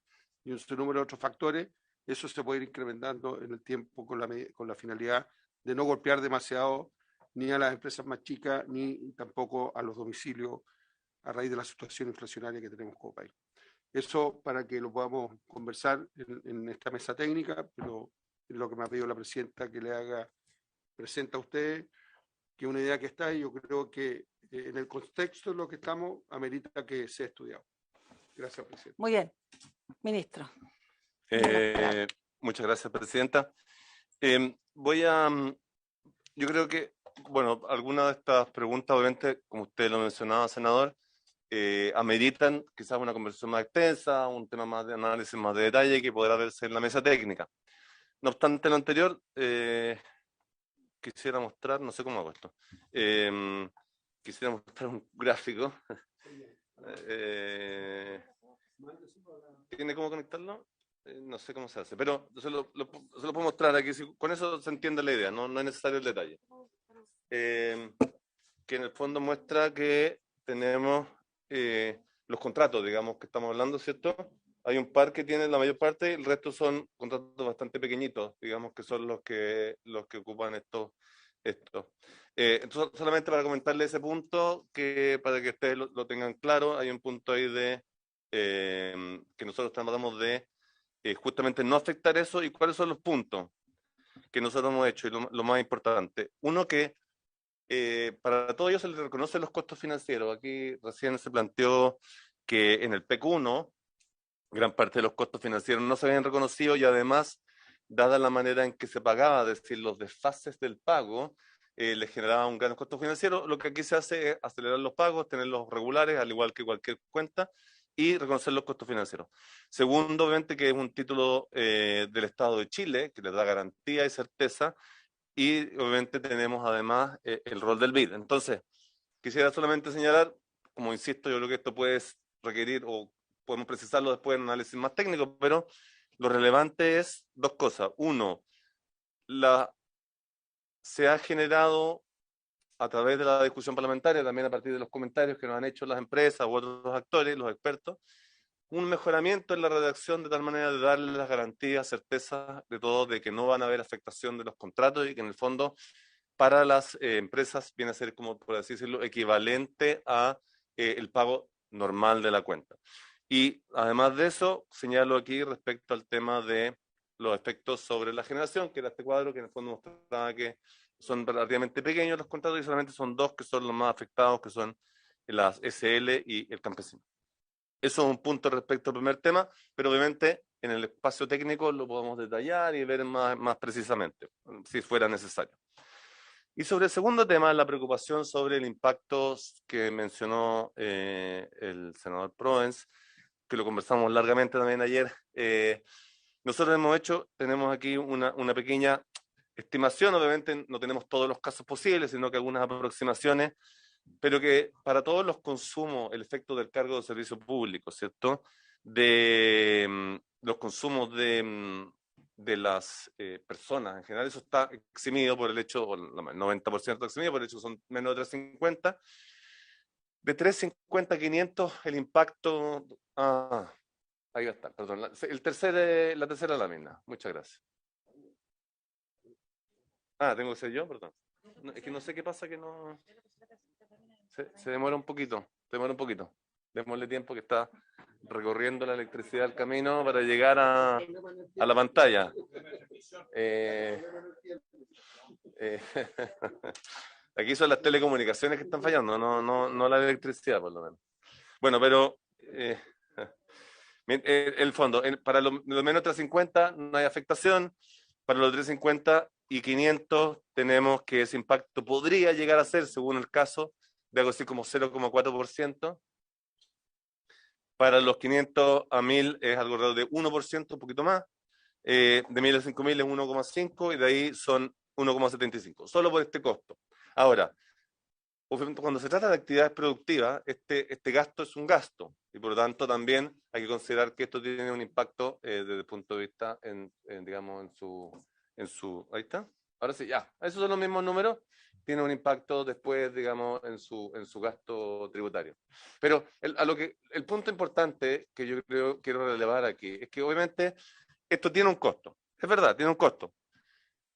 y un número de otros factores, eso se puede ir incrementando en el tiempo con la finalidad de no golpear demasiado ni a las empresas más chicas ni tampoco a los domicilios a raíz de la situación inflacionaria que tenemos como país. Eso para que lo podamos conversar en esta mesa técnica, pero es lo que me ha pedido la presidenta que le haga presente a ustedes, que es una idea que está y yo creo que en el contexto en lo que estamos amerita que sea estudiado. Gracias, presidenta. Muy bien, ministro. Muchas gracias, presidenta. Yo creo que, bueno, algunas de estas preguntas, obviamente, como usted lo mencionaba, senador, ameritan quizás una conversación más extensa, un tema más de análisis, más de detalle que podrá verse en la mesa técnica. No obstante lo anterior, quisiera mostrar, no sé cómo hago esto, quisiera mostrar un gráfico. ¿Tiene cómo conectarlo? No sé cómo se hace, pero se lo puedo mostrar aquí, con eso se entiende la idea, no es necesario el detalle. Que en el fondo muestra que tenemos los contratos, digamos, que estamos hablando, ¿cierto? Hay un par que tienen la mayor parte, el resto son contratos bastante pequeñitos, digamos, que son los que ocupan esto. Entonces, solamente para comentarle ese punto, que para que ustedes lo tengan claro, hay un punto ahí de que nosotros tratamos de justamente no afectar eso. ¿Y cuáles son los puntos que nosotros hemos hecho? Y lo más importante, uno, que para todo ello se les reconocen los costos financieros. Aquí recién se planteó que en el PEC-1 gran parte de los costos financieros no se habían reconocido y además, dada la manera en que se pagaba, es decir, los desfases del pago, les generaba un gran costo financiero. Lo que aquí se hace es acelerar los pagos, tenerlos regulares, al igual que cualquier cuenta, y reconocer los costos financieros. Segundo, obviamente, que es un título del Estado de Chile, que les da garantía y certeza, y obviamente tenemos además el rol del BID. Entonces, quisiera solamente señalar, como insisto, yo creo que esto puede requerir, o podemos precisarlo después en un análisis más técnico, pero lo relevante es dos cosas. Uno, se ha generado a través de la discusión parlamentaria, también a partir de los comentarios que nos han hecho las empresas u otros actores, los expertos, un mejoramiento en la redacción de tal manera de darle las garantías, certezas de todo, de que no van a haber afectación de los contratos y que en el fondo para las empresas viene a ser, como por así decirlo, equivalente a el pago normal de la cuenta. Y además de eso, señalo aquí respecto al tema de los efectos sobre la generación, que era este cuadro que en el fondo mostraba que son relativamente pequeños los contratos y solamente son dos que son los más afectados, que son las SL y el campesino. Eso es un punto respecto al primer tema, pero obviamente en el espacio técnico lo podemos detallar y ver más precisamente, si fuera necesario. Y sobre el segundo tema, la preocupación sobre el impacto que mencionó el senador Proens, que lo conversamos largamente también ayer. Nosotros tenemos aquí una pequeña estimación, obviamente no tenemos todos los casos posibles, sino que algunas aproximaciones, pero que para todos los consumos, el efecto del cargo de servicio público, ¿cierto? De los consumos de las personas en general, eso está eximido por el hecho, o el 90% eximido por el hecho que son menos de 350. De 350 a 500, el impacto... ahí va a estar, perdón. La tercera lámina. Muchas gracias. Tengo que ser yo, perdón. No, es que no sé qué pasa que no... Se demora un poquito, Démosle tiempo, que está recorriendo la electricidad el camino para llegar a la pantalla. Aquí son las telecomunicaciones que están fallando, no la electricidad, por lo menos. Bueno, pero el fondo, para lo menos 350 no hay afectación. para los 350 y 500 tenemos que ese impacto podría llegar a ser, según el caso, de algo así como 0,4%. Para los 500 a 1000 es algo alrededor de 1%, un poquito más. De 1000 a 5000 es 1,5 y de ahí son 1,75, solo por este costo. Ahora, cuando se trata de actividades productivas, este gasto es un gasto y por lo tanto también hay que considerar que esto tiene un impacto desde el punto de vista, digamos, en su, ahí está, ahora sí, ya, esos son los mismos números, tiene un impacto después, digamos, en su gasto tributario. Pero el punto importante que yo quiero relevar aquí es que obviamente esto tiene un costo, es verdad, tiene un costo,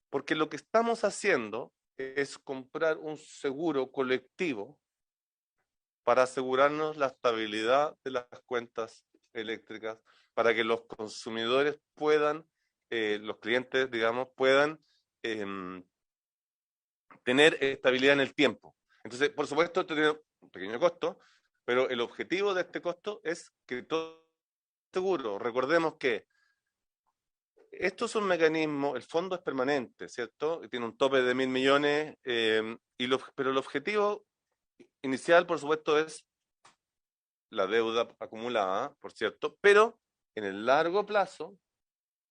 porque lo que estamos haciendo es comprar un seguro colectivo para asegurarnos la estabilidad de las cuentas eléctricas, para que los consumidores puedan, los clientes, digamos, puedan tener estabilidad en el tiempo. Entonces, por supuesto, esto tiene un pequeño costo, pero el objetivo de este costo es que todo seguro, recordemos que esto es un mecanismo, el fondo es permanente, ¿cierto? Tiene un tope de 1.000 millones, pero el objetivo inicial, por supuesto, es la deuda acumulada, por cierto, pero en el largo plazo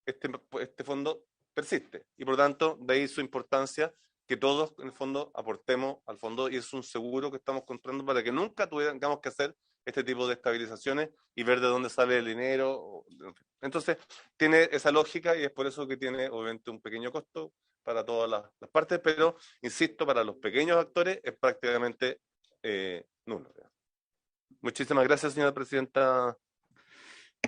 este fondo persiste y por lo tanto de ahí su importancia que todos en el fondo aportemos al fondo y es un seguro que estamos comprando para que nunca tengamos que hacer este tipo de estabilizaciones y ver de dónde sale el dinero. Entonces tiene esa lógica y es por eso que tiene obviamente un pequeño costo para todas las partes, pero insisto, para los pequeños actores es prácticamente nulo. Muchísimas gracias, señora presidenta.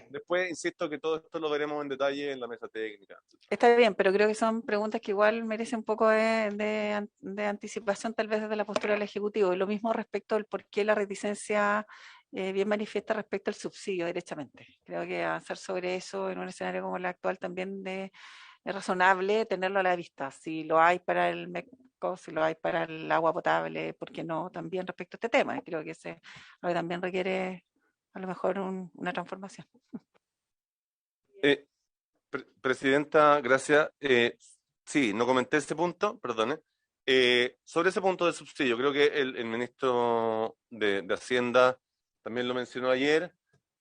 Después, insisto que todo esto lo veremos en detalle en la mesa técnica. Está bien, pero creo que son preguntas que igual merecen un poco de anticipación tal vez desde la postura del Ejecutivo. Y lo mismo respecto al por qué la reticencia bien manifiesta respecto al subsidio derechamente. Creo que avanzar sobre eso en un escenario como el actual también es razonable tenerlo a la vista. Si lo hay para el MECO, si lo hay para el agua potable, ¿por qué no? También respecto a este tema. Y creo que también requiere a lo mejor una transformación. Presidenta, gracias. Sí, no comenté ese punto, perdone. Sobre ese punto del subsidio, creo que el ministro de Hacienda también lo mencionó ayer.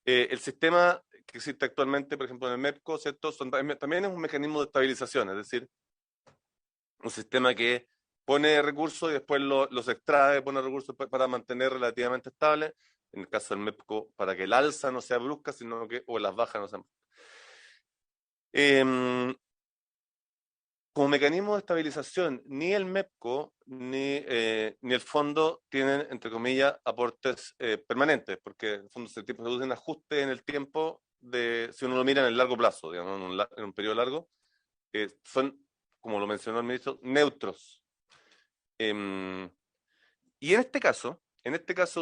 El sistema que existe actualmente, por ejemplo, en el MEPCO, ¿cierto? También es un mecanismo de estabilización, es decir, un sistema que pone recursos y después los extrae, pone recursos para mantener relativamente estable. En el caso del MEPCO, para que el alza no sea brusca, sino que, o las bajas no sean como mecanismo de estabilización, ni el MEPCO ni el fondo tienen, entre comillas, aportes permanentes, porque en el fondo se produce un ajuste en el tiempo, si uno lo mira en el largo plazo, digamos, en un periodo largo, son, como lo mencionó el ministro, neutros. Y en este caso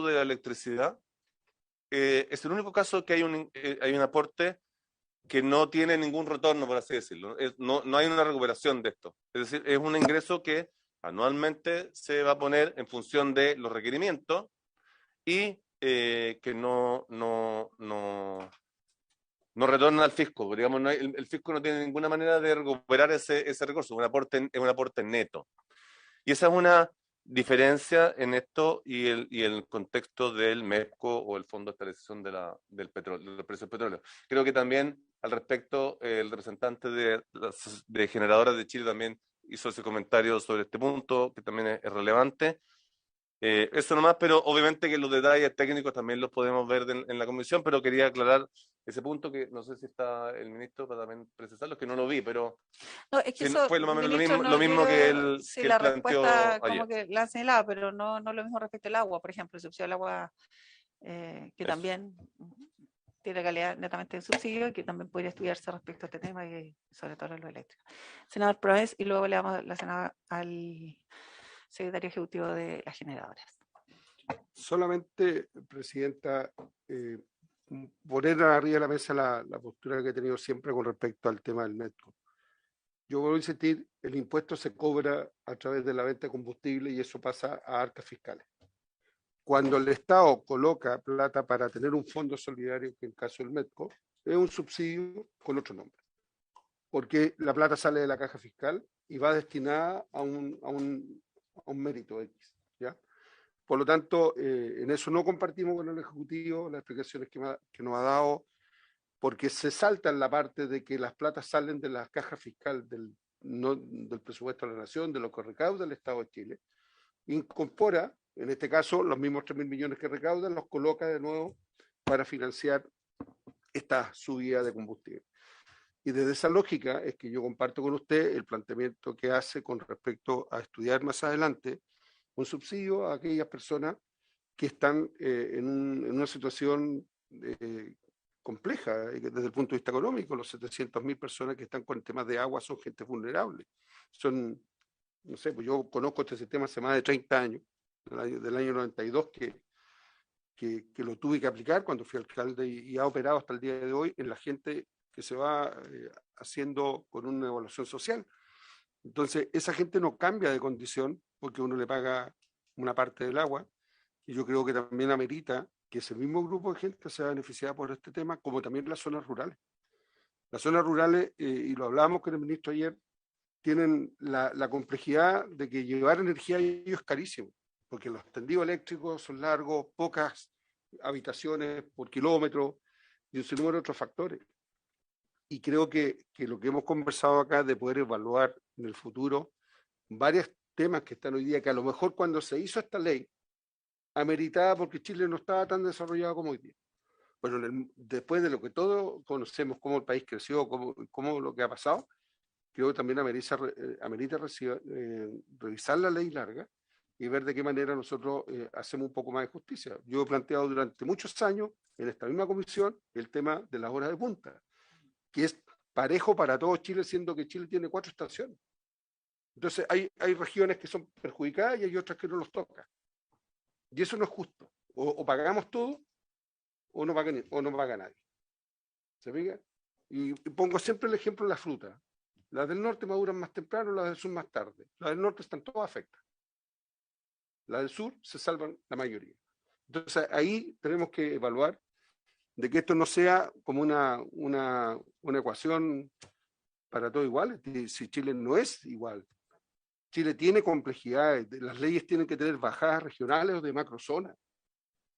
de la electricidad, es el único caso que hay un aporte que no tiene ningún retorno, por así decirlo. No hay una recuperación de esto. Es decir, es un ingreso que anualmente se va a poner en función de los requerimientos y que no retorna al fisco. Digamos, el fisco no tiene ninguna manera de recuperar ese recurso. Es un aporte neto. Y esa es una diferencia en esto y el contexto del MEPCO o el Fondo de Estabilización del petróleo, del precio del petróleo. Creo que también al respecto el representante de Generadoras de Chile también hizo ese comentario sobre este punto, que también es relevante. Eso nomás, pero obviamente que los detalles técnicos también los podemos ver en la comisión, pero quería aclarar ese punto que no sé si está el ministro para también precisarlo, que no lo vi, pero no, es que eso, fue lo ministro, mismo que sí, que la él planteó respuesta ayer. como que la han señalado, pero no lo mismo respecto al agua, por ejemplo, el subsidio al agua, que Eso. también tiene calidad netamente de subsidio y que también podría estudiarse respecto a este tema y sobre todo en lo eléctrico. Senador Proes, y luego le damos la senadora al secretario ejecutivo de las generadoras. Solamente, presidenta, poner arriba de la mesa la postura que he tenido siempre con respecto al tema del MEPCO. Yo voy a insistir, el impuesto se cobra a través de la venta de combustible y eso pasa a arcas fiscales. Cuando el Estado coloca plata para tener un fondo solidario, que en el caso del MEPCO, es un subsidio con otro nombre. porque la plata sale de la caja fiscal y va destinada a un mérito X, ¿ya? Por lo tanto, en eso no compartimos con el Ejecutivo las explicaciones que nos ha dado, porque se salta en la parte de que las platas salen de la caja fiscal del presupuesto de la Nación, de lo que recauda el Estado de Chile, incorpora, en este caso, los mismos 3.000 millones que recaudan, los coloca de nuevo para financiar esta subida de combustible. Y desde esa lógica es que yo comparto con usted el planteamiento que hace con respecto a estudiar más adelante un subsidio a aquellas personas que están en una situación compleja desde el punto de vista económico. Los 700.000 personas que están con temas de agua son gente vulnerable. Son, no sé, pues yo conozco este sistema hace más de 30 años, del año 92, que lo tuve que aplicar cuando fui alcalde y ha operado hasta el día de hoy en la gente que se va haciendo con una evaluación social. Entonces, esa gente no cambia de condición porque uno le paga una parte del agua, y yo creo que también amerita que ese mismo grupo de gente sea beneficiada por este tema, como también las zonas rurales. Las zonas rurales, y lo hablábamos con el ministro ayer, tienen la complejidad de que llevar energía a ellos es carísimo, porque los tendidos eléctricos son largos, pocas habitaciones por kilómetro y un sinnúmero de otros factores. Y creo que lo que hemos conversado acá de poder evaluar en el futuro varios temas que están hoy día, que a lo mejor cuando se hizo esta ley, ameritaba porque Chile no estaba tan desarrollado como hoy día. Pero después de lo que todos conocemos, cómo el país creció, cómo lo que ha pasado, creo que también amerita revisar la ley larga y ver de qué manera nosotros hacemos un poco más de justicia. Yo he planteado durante muchos años en esta misma comisión el tema de las horas de punta, que es parejo para todo Chile, siendo que Chile tiene 4 estaciones. Entonces hay regiones que son perjudicadas y hay otras que no los toca. Y eso no es justo. O pagamos todo o no paga nadie. ¿Se fija? Y pongo siempre el ejemplo de la fruta. Las del norte maduran más temprano, las del sur más tarde. Las del norte están todas afectadas. Las del sur se salvan la mayoría. Entonces ahí tenemos que evaluar de que esto no sea como una ecuación para todo igual. Si Chile no es igual. Chile tiene complejidades, las leyes tienen que tener bajadas regionales o de macrozona.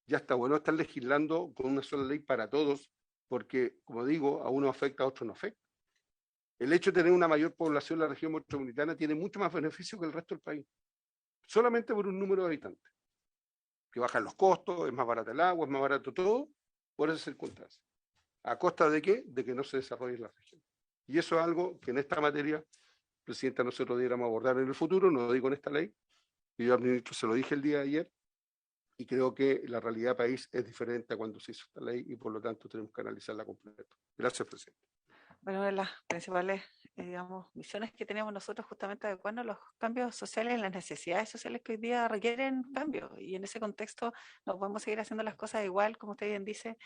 Ya está bueno estar legislando con una sola ley para todos, porque, como digo, a uno afecta, a otro no afecta. El hecho de tener una mayor población en la región metropolitana tiene mucho más beneficio que el resto del país, solamente por un número de habitantes, que bajan los costos, es más barato el agua, es más barato todo, por esas circunstancias. ¿A costa de qué? De que no se desarrolle la región. Y eso es algo que en esta materia, Presidenta, nosotros debiéramos abordar en el futuro, no lo digo en esta ley, y yo al ministro se lo dije el día de ayer, y creo que la realidad país es diferente a cuando se hizo esta ley y por lo tanto tenemos que analizarla completa. Gracias, Presidente. Bueno, una de las principales, digamos, misiones que tenemos nosotros justamente adecuando los cambios sociales, las necesidades sociales que hoy día requieren cambios. Y en ese contexto no podemos seguir haciendo las cosas igual, como usted bien dice,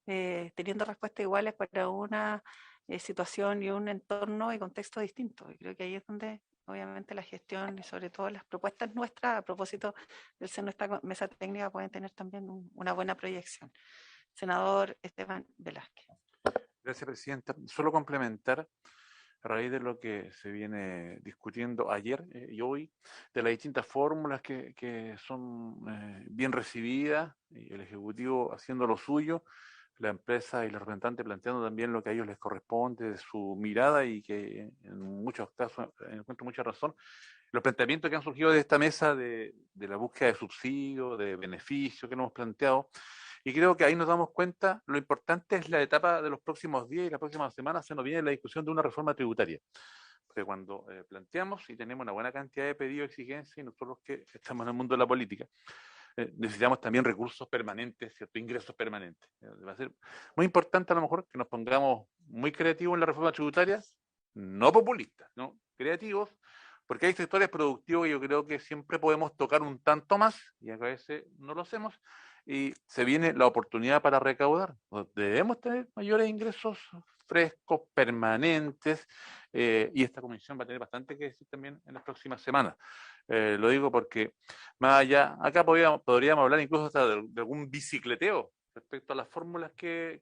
teniendo respuestas iguales para una situación y un entorno y contexto distinto. Y creo que ahí es donde obviamente la gestión y sobre todo las propuestas nuestras a propósito del ser nuestra mesa técnica pueden tener también una buena proyección. Senador Esteban Velázquez. Gracias, Presidenta. Solo complementar a raíz de lo que se viene discutiendo ayer y hoy, de las distintas fórmulas que son bien recibidas, y el Ejecutivo haciendo lo suyo, la empresa y los representantes planteando también lo que a ellos les corresponde de su mirada y que en muchos casos encuentro mucha razón. Los planteamientos que han surgido de esta mesa de la búsqueda de subsidios, de beneficios que nos hemos planteado, y creo que ahí nos damos cuenta, lo importante es la etapa de los próximos días y las próximas semanas se nos viene la discusión de una reforma tributaria. Porque cuando planteamos y tenemos una buena cantidad de pedidos y exigencias, y nosotros que estamos en el mundo de la política, necesitamos también recursos permanentes, ¿cierto? Ingresos permanentes. Va a ser muy importante a lo mejor que nos pongamos muy creativos en la reforma tributaria, no populistas, ¿no? Creativos, porque hay sectores productivos que yo creo que siempre podemos tocar un tanto más, y a veces no lo hacemos, y se viene la oportunidad para recaudar. Debemos tener mayores ingresos frescos, permanentes, y esta comisión va a tener bastante que decir también en las próximas semanas. Lo digo porque más allá, acá podríamos hablar incluso hasta de algún bicicleteo respecto a las fórmulas que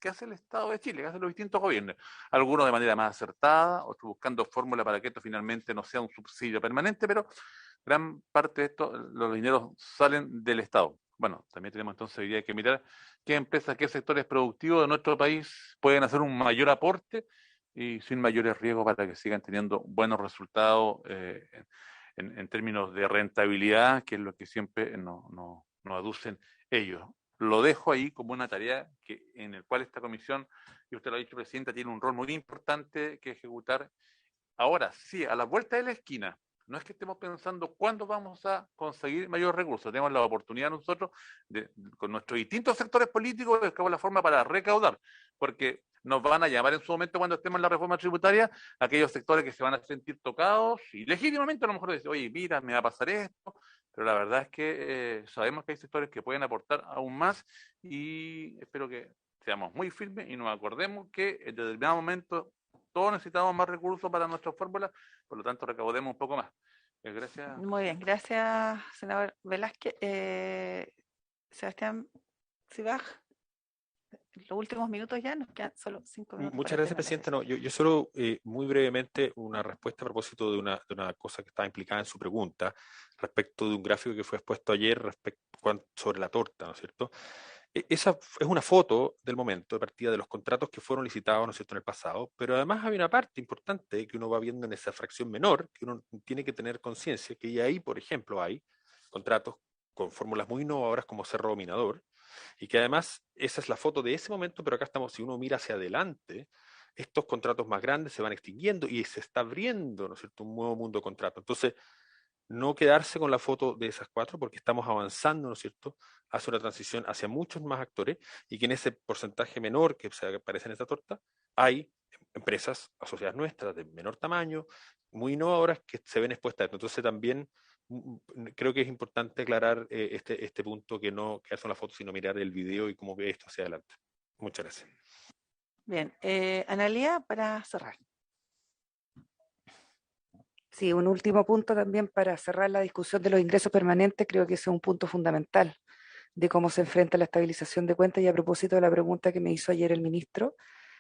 hace el Estado de Chile, que hacen los distintos gobiernos. Algunos de manera más acertada, otros buscando fórmulas para que esto finalmente no sea un subsidio permanente, pero gran parte de esto, los dineros salen del Estado. Bueno, también tenemos entonces hoy día que mirar qué empresas, qué sectores productivos de nuestro país pueden hacer un mayor aporte y sin mayores riesgos para que sigan teniendo buenos resultados en términos de rentabilidad, que es lo que siempre nos aducen ellos. Lo dejo ahí como una tarea en el cual esta comisión, y usted lo ha dicho, Presidenta, tiene un rol muy importante que ejecutar. Ahora, sí, a la vuelta de la esquina, no es que estemos pensando cuándo vamos a conseguir mayores recursos, tenemos la oportunidad nosotros, con nuestros distintos sectores políticos, de buscar la forma para recaudar, porque nos van a llamar en su momento cuando estemos en la reforma tributaria aquellos sectores que se van a sentir tocados y legítimamente a lo mejor dicen, oye, mira, me va a pasar esto, pero la verdad es que sabemos que hay sectores que pueden aportar aún más y espero que seamos muy firmes y nos acordemos que en determinado momento todos necesitamos más recursos para nuestras fórmulas, por lo tanto recaudemos un poco más. Gracias. Muy bien, gracias, senador Velázquez. Sebastián Zibaj, en los últimos minutos ya, nos quedan solo 5 minutos. Muchas gracias, Presidenta. No, yo solo muy brevemente una respuesta a propósito de una cosa que estaba implicada en su pregunta respecto de un gráfico que fue expuesto ayer sobre la torta, ¿no es cierto? Esa es una foto del momento de partida de los contratos que fueron licitados, ¿no es cierto?, en el pasado, pero además hay una parte importante que uno va viendo en esa fracción menor, que uno tiene que tener conciencia, que ahí, por ejemplo, hay contratos con fórmulas muy innovadoras como Cerro Dominador, y que además esa es la foto de ese momento, pero acá estamos, si uno mira hacia adelante, estos contratos más grandes se van extinguiendo y se está abriendo, ¿no es cierto?, un nuevo mundo de contratos. Entonces, no quedarse con la foto de esas 4 porque estamos avanzando, ¿no es cierto?, hacia una transición hacia muchos más actores y que en ese porcentaje menor que aparece en esta torta hay empresas asociadas nuestras de menor tamaño, muy innovadoras que se ven expuestas a esto. Entonces también creo que es importante aclarar este punto, que no quedarse con la foto, sino mirar el video y cómo ve esto hacia adelante. Muchas gracias. Bien, Analía, para cerrar. Sí, un último punto también para cerrar la discusión de los ingresos permanentes, creo que ese es un punto fundamental de cómo se enfrenta la estabilización de cuentas y a propósito de la pregunta que me hizo ayer el ministro,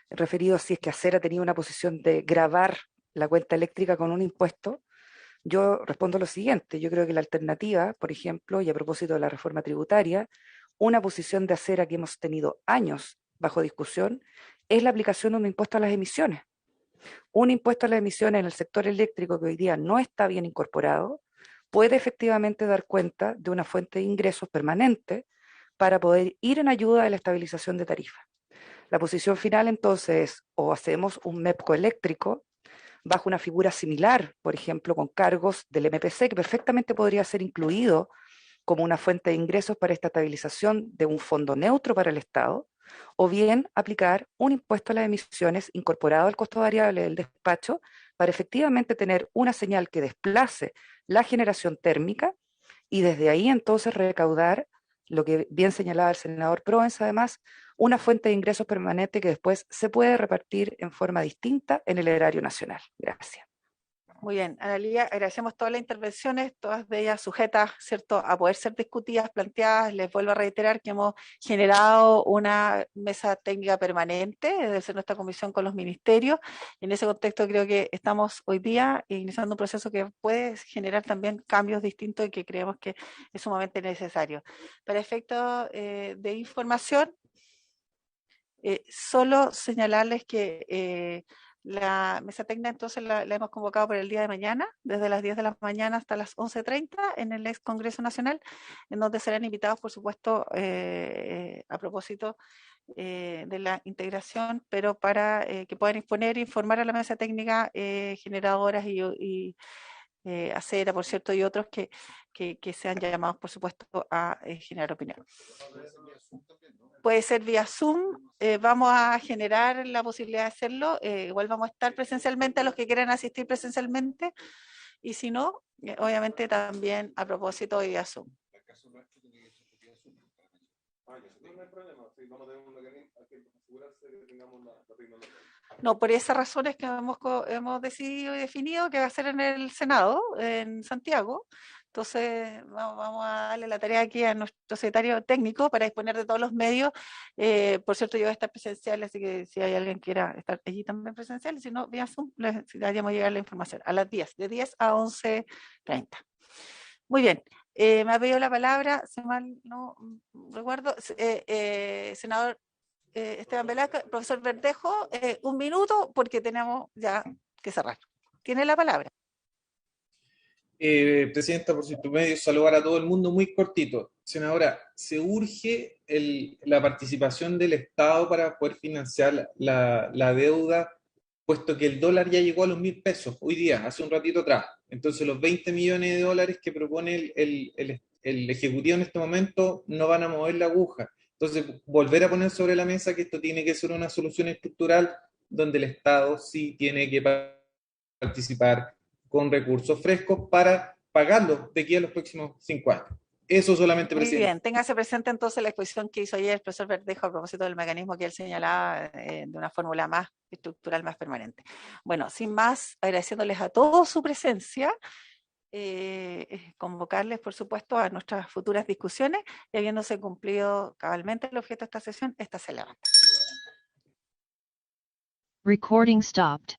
referido a si es que ACER ha tenido una posición de gravar la cuenta eléctrica con un impuesto, yo respondo lo siguiente, yo creo que la alternativa, por ejemplo, y a propósito de la reforma tributaria, una posición de ACER que hemos tenido años bajo discusión, es la aplicación de un impuesto a las emisiones. Un impuesto a las emisiones en el sector eléctrico que hoy día no está bien incorporado, puede efectivamente dar cuenta de una fuente de ingresos permanente para poder ir en ayuda de la estabilización de tarifas. La posición final entonces es o hacemos un MEPCO eléctrico bajo una figura similar, por ejemplo, con cargos del MPC, que perfectamente podría ser incluido como una fuente de ingresos para esta estabilización de un fondo neutro para el Estado, o bien aplicar un impuesto a las emisiones incorporado al costo variable del despacho para efectivamente tener una señal que desplace la generación térmica y desde ahí entonces recaudar, lo que bien señalaba el senador Provenza, además, una fuente de ingresos permanente que después se puede repartir en forma distinta en el erario nacional. Gracias. Muy bien, Analía, agradecemos todas las intervenciones, todas de ellas sujetas, ¿cierto?, a poder ser discutidas, planteadas. Les vuelvo a reiterar que hemos generado una mesa técnica permanente desde nuestra comisión con los ministerios. En ese contexto creo que estamos hoy día iniciando un proceso que puede generar también cambios distintos y que creemos que es sumamente necesario. Para efectos de información, solo señalarles que la mesa técnica entonces la hemos convocado para el día de mañana, desde las 10 de la mañana hasta las 11:30 en el ex Congreso Nacional, en donde serán invitados, por supuesto, a propósito de la integración, pero para que puedan informar a la mesa técnica generadoras y ACER, por cierto, y otros que sean llamados, por supuesto, a generar opinión. Puede ser vía Zoom, vamos a generar la posibilidad de hacerlo, igual vamos a estar presencialmente a los que quieran asistir presencialmente, y si no, obviamente también a propósito vía Zoom. No, por esas razones que hemos decidido y definido que va a ser en el Senado, en Santiago, Entonces, vamos a darle la tarea aquí a nuestro secretario técnico para disponer de todos los medios. Por cierto, yo voy a estar presencial, así que si hay alguien que quiera estar allí también presencial, si no, vía Zoom, les haríamos llegar la información a las 10, de 10 a 11:30. Muy bien, me ha pedido la palabra, si mal no recuerdo, senador Esteban Velasco, profesor Verdejo, 1 minuto porque tenemos ya que cerrar. Tiene la palabra. Presidenta, por su medio, saludar a todo el mundo muy cortito. Senadora, se urge la participación del Estado para poder financiar la deuda, puesto que el dólar ya llegó a los 1.000 pesos hoy día, hace un ratito atrás. Entonces los 20 millones de dólares que propone el Ejecutivo en este momento no van a mover la aguja. Entonces, volver a poner sobre la mesa que esto tiene que ser una solución estructural donde el Estado sí tiene que participar con recursos frescos para pagarlo de aquí a los próximos 5 años. Eso solamente, presidente. Muy bien, téngase presente entonces la exposición que hizo ayer el profesor Verdejo a propósito del mecanismo que él señalaba de una fórmula más estructural, más permanente. Bueno, sin más, agradeciéndoles a todos su presencia, convocarles, por supuesto, a nuestras futuras discusiones y habiéndose cumplido cabalmente el objeto de esta sesión, esta se levanta. Recording stopped.